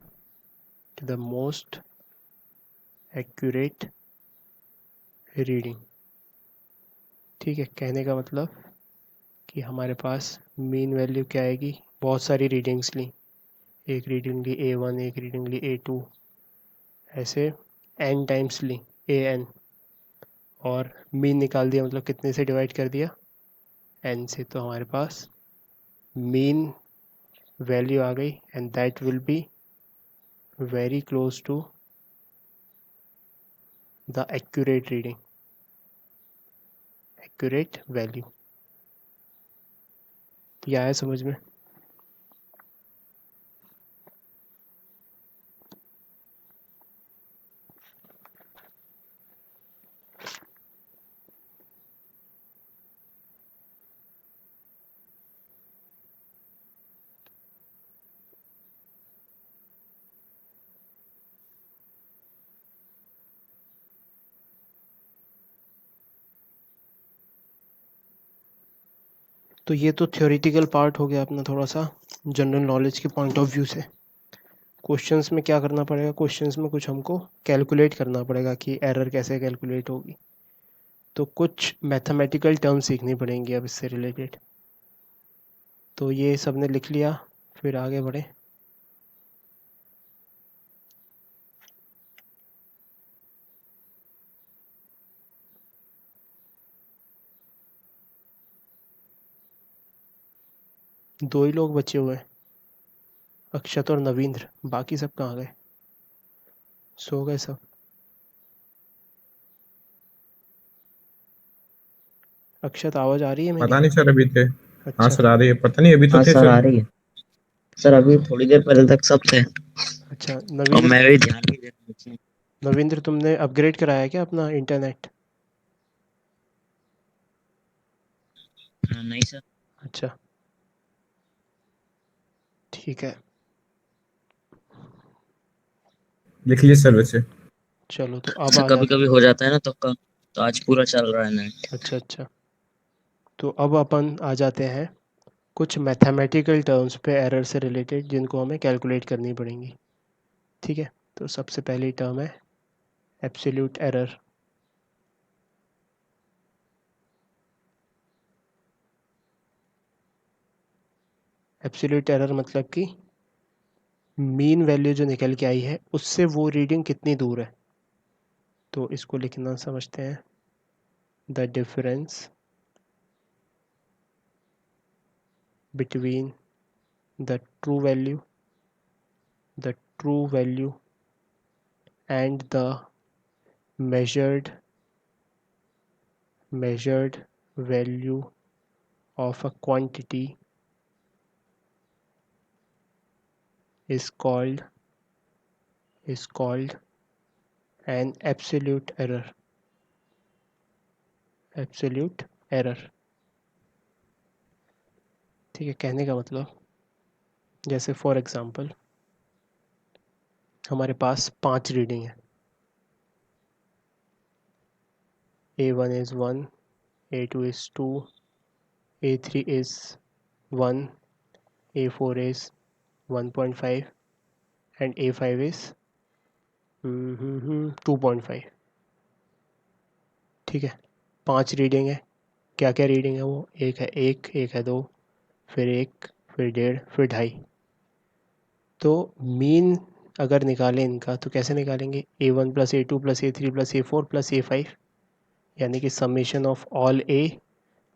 ठीक है। कहने का मतलब कि हमारे पास मीन वैल्यू क्या आएगी, बहुत सारी रीडिंग्स ली, एक रीडिंग ली A1, एक रीडिंग ली A2, ऐसे n टाइम्स ली AN, और मीन निकाल दिया, मतलब कितने से डिवाइड कर दिया, n से। तो हमारे पास मीन वैल्यू आ गई, and that will be very close to the accurate value. यह है समझ में? तो ये तो थ्योरेटिकल पार्ट हो गया अपना, थोड़ा सा जनरल नॉलेज के पॉइंट ऑफ व्यू से। क्वेश्चंस में क्या करना पड़ेगा? क्वेश्चंस में कुछ हमको कैलकुलेट करना पड़ेगा कि एरर कैसे कैलकुलेट होगी। तो कुछ मैथमेटिकल टर्म सीखनी पड़ेंगी अब इससे रिलेटेड। तो ये सब ने लिख लिया, फिर आगे बढ़े। दो ही लोग बचे हुए हैं, अक्षत और नवींद्र। बाकी सब कहाँ गए? सो गए सब? अक्षत आवाज आ रही है मेरी? पता नहीं सर, अभी थे। हाँ अच्छा सर, आ रही है। पता नहीं, अभी तो हाँ थे सर, सर। आ रही है सर। अभी थोड़ी देर पहले तक सब थे अच्छा। और मैं भी ध्यान नहीं दे रहा था। नवींद्र तुमने अपग्रेड कराया क्या अपना इंटरनेट? हाँ, नहीं सर। अच्छा ठीक है, लिख लीजिए सर वैसे। चलो तो अब सर आ कभी जाते कभी हैं। हो जाता है ना, तो आज पूरा चल रहा है नेट। अच्छा, तो अब अपन आ जाते हैं कुछ मैथमेटिकल टर्म्स पे एरर से रिलेटेड, जिनको हमें कैलकुलेट करनी पड़ेंगी। ठीक है, तो सबसे पहली टर्म है एब्सोल्यूट एरर। एब्सोल्यूट एरर मतलब कि मीन वैल्यू जो निकल के आई है उससे वो रीडिंग कितनी दूर है। तो इसको लिखना समझते हैं, the difference between the true value and the measured value of a quantity is called an absolute error. ठीक है, कहने का मतलब जैसे फॉर एग्जांपल हमारे पास 5 रीडिंग है, A1 is 1, A2 is 2, A3 is 1, A4 is 1.5 and A5 is 2.5। ठीक है, 5 रीडिंग है। क्या क्या रीडिंग है वो? एक है 1, एक है 2, फिर 1, फिर 1.5, फिर 2.5। तो मीन अगर निकालें इनका तो कैसे निकालेंगे? A1 plus A2 plus A3 plus A4 plus A5, यानी कि summation of all A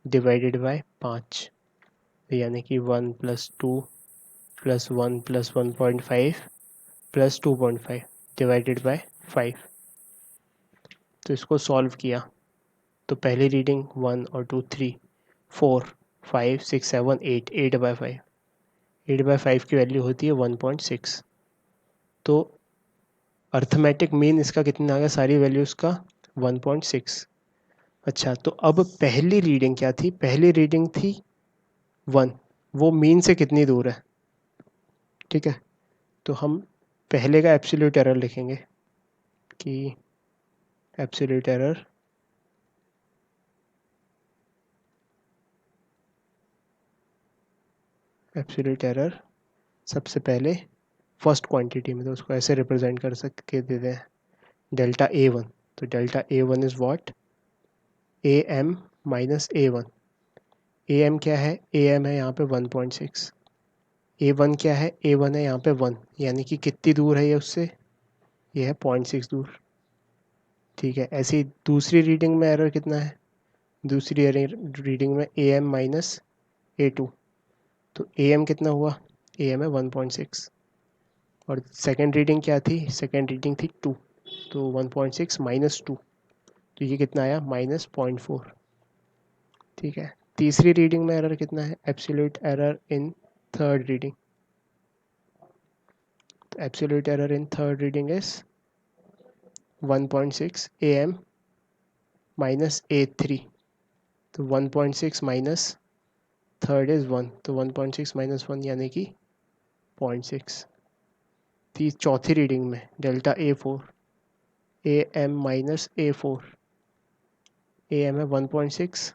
divided by 5, यानी कि 1 plus 2 plus 1 plus 1.5 plus 2.5 divided by 5। तो इसको सॉल्व किया तो पहली रीडिंग 1 और 2 3 4 5 6 7 8 8/5, 8/5 की वैल्यू होती है 1.6। तो अर्थमेटिक मीन इसका कितना आ गया? सारी वैल्यूज़ का 1.6। अच्छा, तो अब पहली रीडिंग क्या थी? पहली रीडिंग थी 1, वो मीन से कितनी दूर है? ठीक है, तो हम पहले का एब्सोल्यूट एरर लिखेंगे कि एब्सोल्यूट एरर सबसे पहले फर्स्ट क्वांटिटी में, तो उसको ऐसे रिप्रेजेंट कर सकते देते हैं, डेल्टा A1। तो delta A1 is what? AM minus A1। AM क्या है? AM है यहाँ पे 1.6। A1 क्या है? A1 है यहाँ पे 1, यानी कि कितनी दूर है ये उससे? ये है 0.6 दूर। ठीक है, ऐसी दूसरी रीडिंग में एरर कितना है? दूसरी रीडिंग में AM माइनस A2। तो AM कितना हुआ? AM है 1.6। और सेकेंड रीडिंग क्या थी? सेकेंड रीडिंग थी 2, तो 1.6 माइनस 2, तो ये कितना आया? माइनस 0.4। ठीक है, तीसरी रीडिंग में एरर कितना है? Absolute error in third reading. तो absolute error in third reading is 1.6 AM minus A3। तो 1.6 माइनस थर्ड इज़ 1, तो 1.6 माइनस 1 यानी कि 0.6। चौथी रीडिंग में delta A4, AM minus A4, AM है 1.6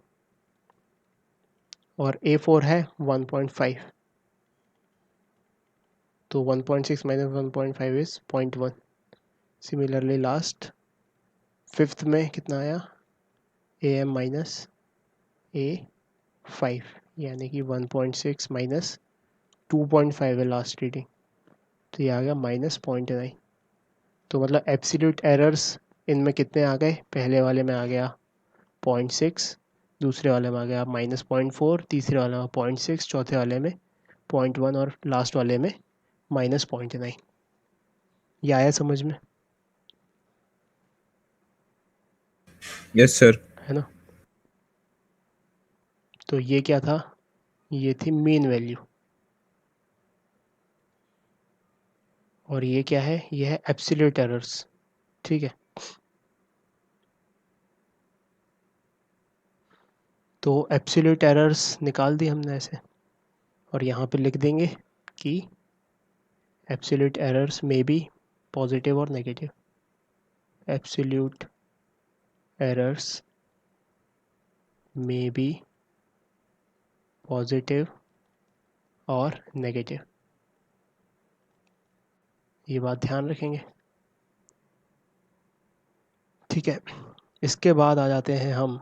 और A4 है 1.5, तो 1.6 minus 1.5 is 0.1। Similarly last fifth में कितना आया? AM माइनस A5, यानी कि 1.6 माइनस 2.5 है लास्ट रीडिंग, तो ये आ गया माइनस 0.9। तो मतलब एब्सोल्यूट एरर्स इनमें कितने आ गए? पहले वाले में आ गया 0.6, दूसरे वाले में आ गया माइनस 0.4, तीसरे वाले में 0.6, चौथे वाले में 0.1 और लास्ट वाले में माइनस 0.9। ये आया समझ में? Yes sir. है ना? तो ये क्या था? ये थी मीन वैल्यू। और ये क्या है? ये है एब्सोल्यूट एरर्स। ठीक है, तो एब्सोल्यूट एरर्स निकाल दी हमने ऐसे, और यहाँ पे लिख देंगे कि एब्सोल्यूट एरर्स में बी पॉजिटिव और नेगेटिव। एब्सोल्यूट एरर्स में बी पॉजिटिव और नेगेटिव, ये बात ध्यान रखेंगे। ठीक है, इसके बाद आ जाते हैं हम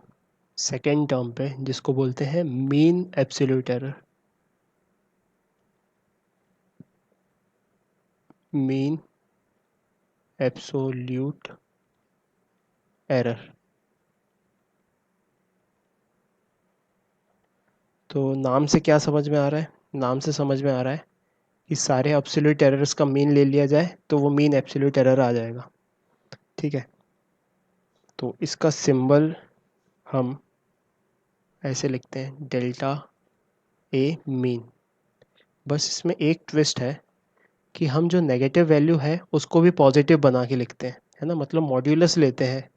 सेकेंड टर्म पे, जिसको बोलते हैं mean absolute error. Mean absolute error. तो नाम से क्या समझ में आ रहा है? नाम से समझ में आ रहा है कि सारे एब्सोल्यूट एरर्स का मीन ले लिया जाए तो वो मीन एब्सोल्यूट एरर आ जाएगा। ठीक है, तो इसका सिंबल हम ऐसे लिखते हैं, डेल्टा ए मीन। बस इसमें एक ट्विस्ट है कि हम जो नेगेटिव वैल्यू है उसको भी पॉजिटिव बना के लिखते हैं, है ना, मतलब मॉड्यूलस लेते हैं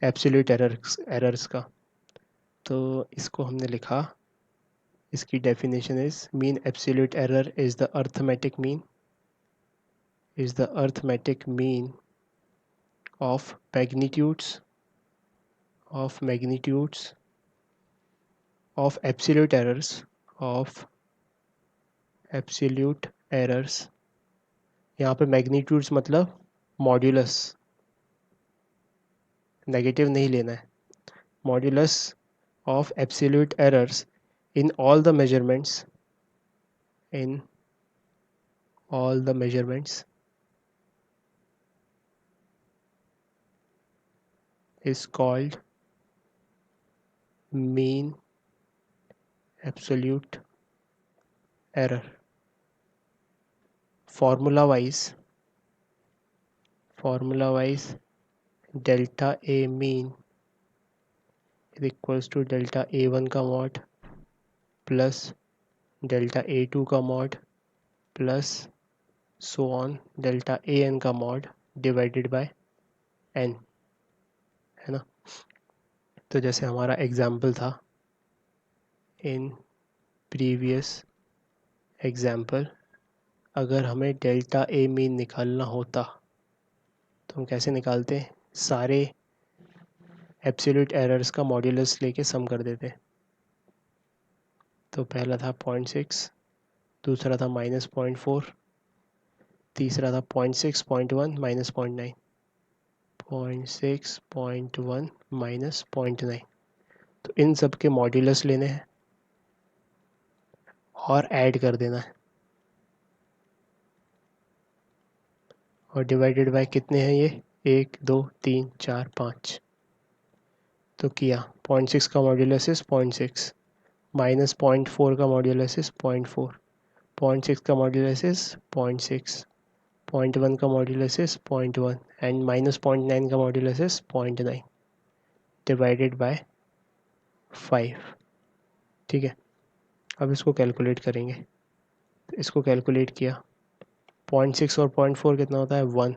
एब्सोल्यूट एरर्स का। तो इसको हमने लिखा, इसकी definition is mean absolute error is the arithmetic mean of magnitudes of absolute errors। यहाँ पे मैग्नीट्यूड्स मतलब मॉड्यूलस, नेगेटिव नहीं लेना है, modulus of absolute errors in all the measurements is called mean absolute error। formula wise delta a mean is equals to delta a1 का mod plus delta a2 का mod plus so on delta an का mod divided by n, है ना। तो जैसे हमारा example था, इन previous example, अगर हमें डेल्टा ए मीन निकालना होता तो हम कैसे निकालते? सारे एब्सोल्यूट एरर्स का मॉड्यूलस लेके सम कर देते। तो पहला था 0.6, दूसरा था -0.4, तीसरा था 0.6, 0.1 माइनस 0.9, 0.6, 0.1 माइनस 0.9। तो इन सब के मॉड्यूलस लेने हैं और ऐड कर देना है, और डिवाइडेड बाय कितने हैं ये? 1 2 3 4 5। तो किया, 0.6 का मॉड्यूलस इज 0.6, माइनस 0.4 का मॉड्यूलस इज 0.4, 0.6 का मॉड्यूलस इज 0.6, 0.1 का मॉड्यूलस इज 0.1 एंड माइनस 0.9 का मॉड्यूलस इज 0.9 डिवाइडेड बाय 5। ठीक है, अब इसको कैलकुलेट करेंगे। तो इसको कैलकुलेट किया, 0.6 और 0.4 कितना होता है? 1,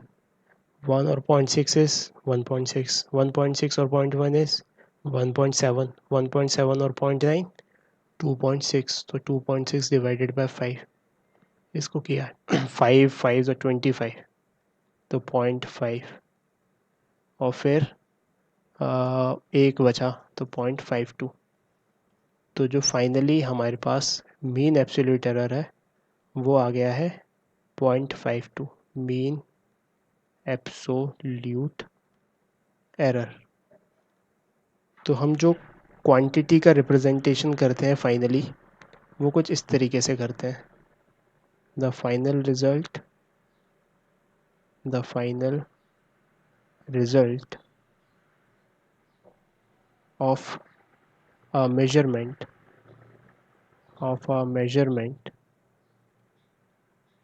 1 और 0.6 इज 1.6, 1.6 और 0.1 इज 1.7, 1.7 और 0.9 2.6, तो 2.6 डिवाइडेड बाय 5। इसको किया 5 5 और 25, तो 0.5, और फिर एक बचा तो 0.52। तो जो फाइनली हमारे पास मीन एब्सोल्यूट एरर है वो आ गया है 0.52, मीन एब्सोल्यूट एरर। तो हम जो क्वांटिटी का रिप्रेजेंटेशन करते हैं फाइनली, वो कुछ इस तरीके से करते हैं, the final result of a measurement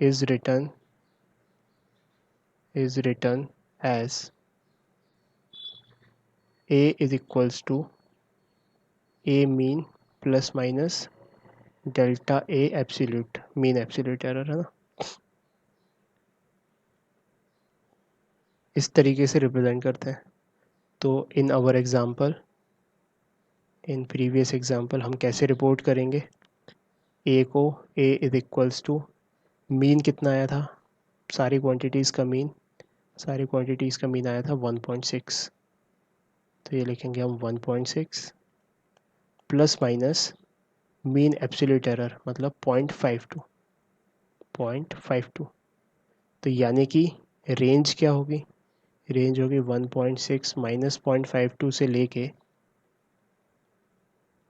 is written as a is equals to a mean plus minus delta a absolute, mean absolute error, है ना। इस तरीके से रिप्रेजेंट करते हैं। तो in our example, in previous example हम कैसे रिपोर्ट करेंगे? a को a is equals to mean कितना आया था, सारी क्वांटिटीज़ का मीन आया था 1.6। तो ये लिखेंगे हम 1.6 plus minus mean absolute error मतलब 0.52। तो यानी कि रेंज क्या होगी? रेंज होगी 1.6 माइनस 0.52 से लेके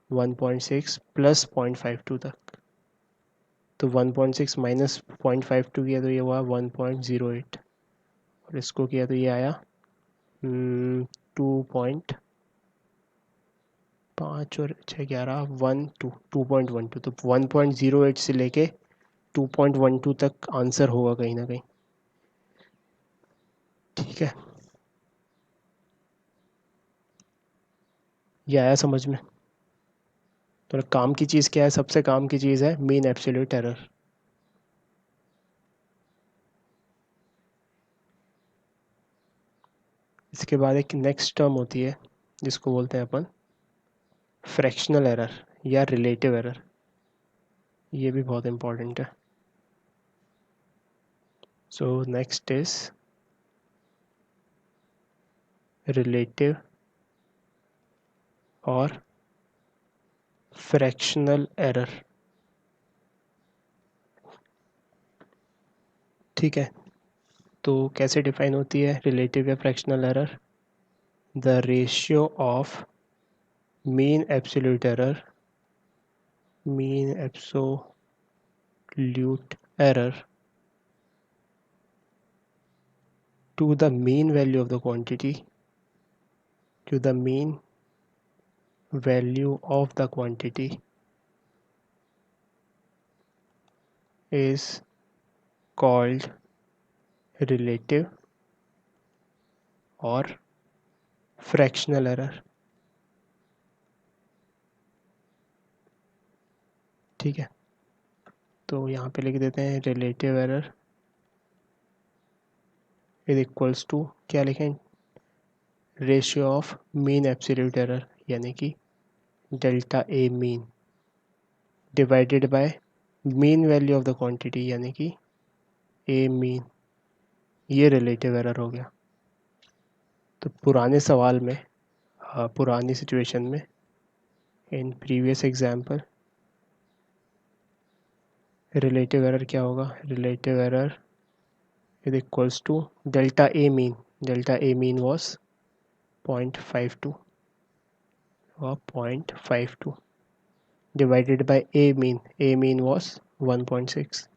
1.6 प्लस 0.52 तक। तो 1.6 माइनस 0.52 किया तो ये हुआ 1.08 और इसको किया तो ये आया 2.5 और 6 11 2.12 तो 1.08 से लेके 2.12 तक आंसर होगा कहीं ना कहीं। ठीक है, ये आया समझ में? तो काम की चीज़ क्या है? सबसे काम की चीज़ है मीन एब्सोल्यूट एरर। इसके बाद एक नेक्स्ट टर्म होती है जिसको बोलते हैं अपन फ्रैक्शनल एरर या रिलेटिव एरर। ये भी बहुत इम्पोर्टेंट है। सो नेक्स्ट इज रिलेटिव और फ्रैक्शनल एरर। ठीक है, तो कैसे डिफाइन होती है रिलेटिव या fractional error? The ratio of mean absolute error to the mean value of the quantity is called relative or fractional error। ठीक है, तो यहाँ पे लिख देते हैं relative error is equals to, क्या लिखें, ratio of mean absolute error यानी कि delta a mean divided by mean value of the quantity यानी कि ए मीन। ये रिलेटिव एरर हो गया। तो पुराने सवाल में, पुरानी सिचुएशन में, in previous example relative error क्या होगा? Relative error is equals to delta a mean. Delta a mean was 0.52 और 0.52 divided by a mean. A mean was 1.6।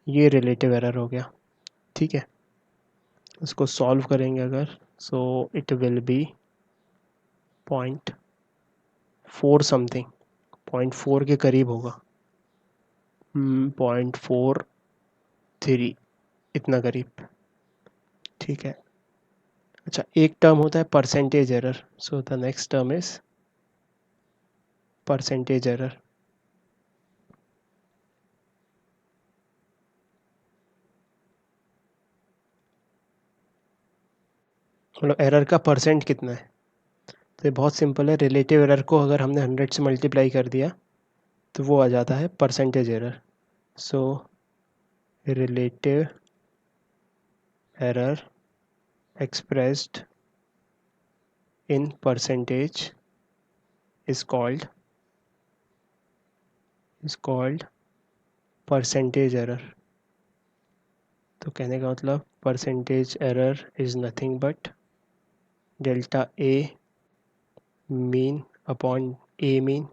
ये रिलेटिव एरर हो गया। ठीक है, इसको सॉल्व करेंगे अगर, so it will be 0.4 something, 0.4 के करीब होगा, 0.43 इतना करीब। ठीक है, अच्छा एक टर्म होता है percentage error. So the next term is percentage error. मतलब एरर का परसेंट कितना है? तो ये बहुत सिंपल है। रिलेटिव एरर को अगर हमने 100 से मल्टीप्लाई कर दिया तो वो आ जाता है percentage error. So relative error expressed in percentage is called percentage error। तो कहने का मतलब percentage error is nothing but delta a mean upon a mean।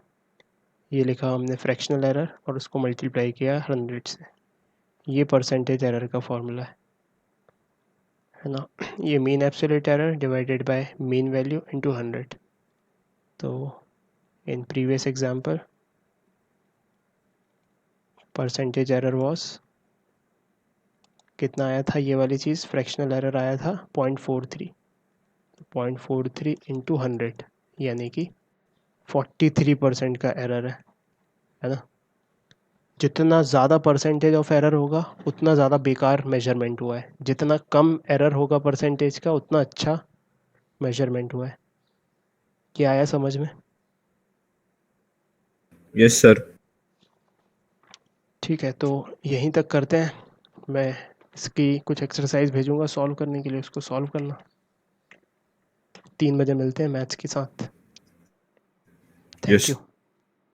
ये लिखा हमने फ्रैक्शनल एरर और उसको मल्टीप्लाई किया 100 से। ये परसेंटेज एरर का फॉर्मूला है ना। ये mean absolute error divided by mean value into 100। तो in previous example percentage error was कितना आया था? ये वाली चीज़ फ्रैक्शनल एरर आया था 0.43। 0.43 इंटू 100 यानी कि 43% का एरर है ना। जितना ज़्यादा परसेंटेज ऑफ एरर होगा उतना ज़्यादा बेकार मेजरमेंट हुआ है, जितना कम एरर होगा परसेंटेज का उतना अच्छा मेजरमेंट हुआ है। क्या आया समझ में? Yes sir. ठीक है, तो यहीं तक करते हैं। मैं इसकी कुछ एक्सरसाइज भेजूंगा सॉल्व करने के लिए, उसको सॉल्व करना। 3 बजे मिलते हैं मैथ्स के साथ। Thank yes. यू।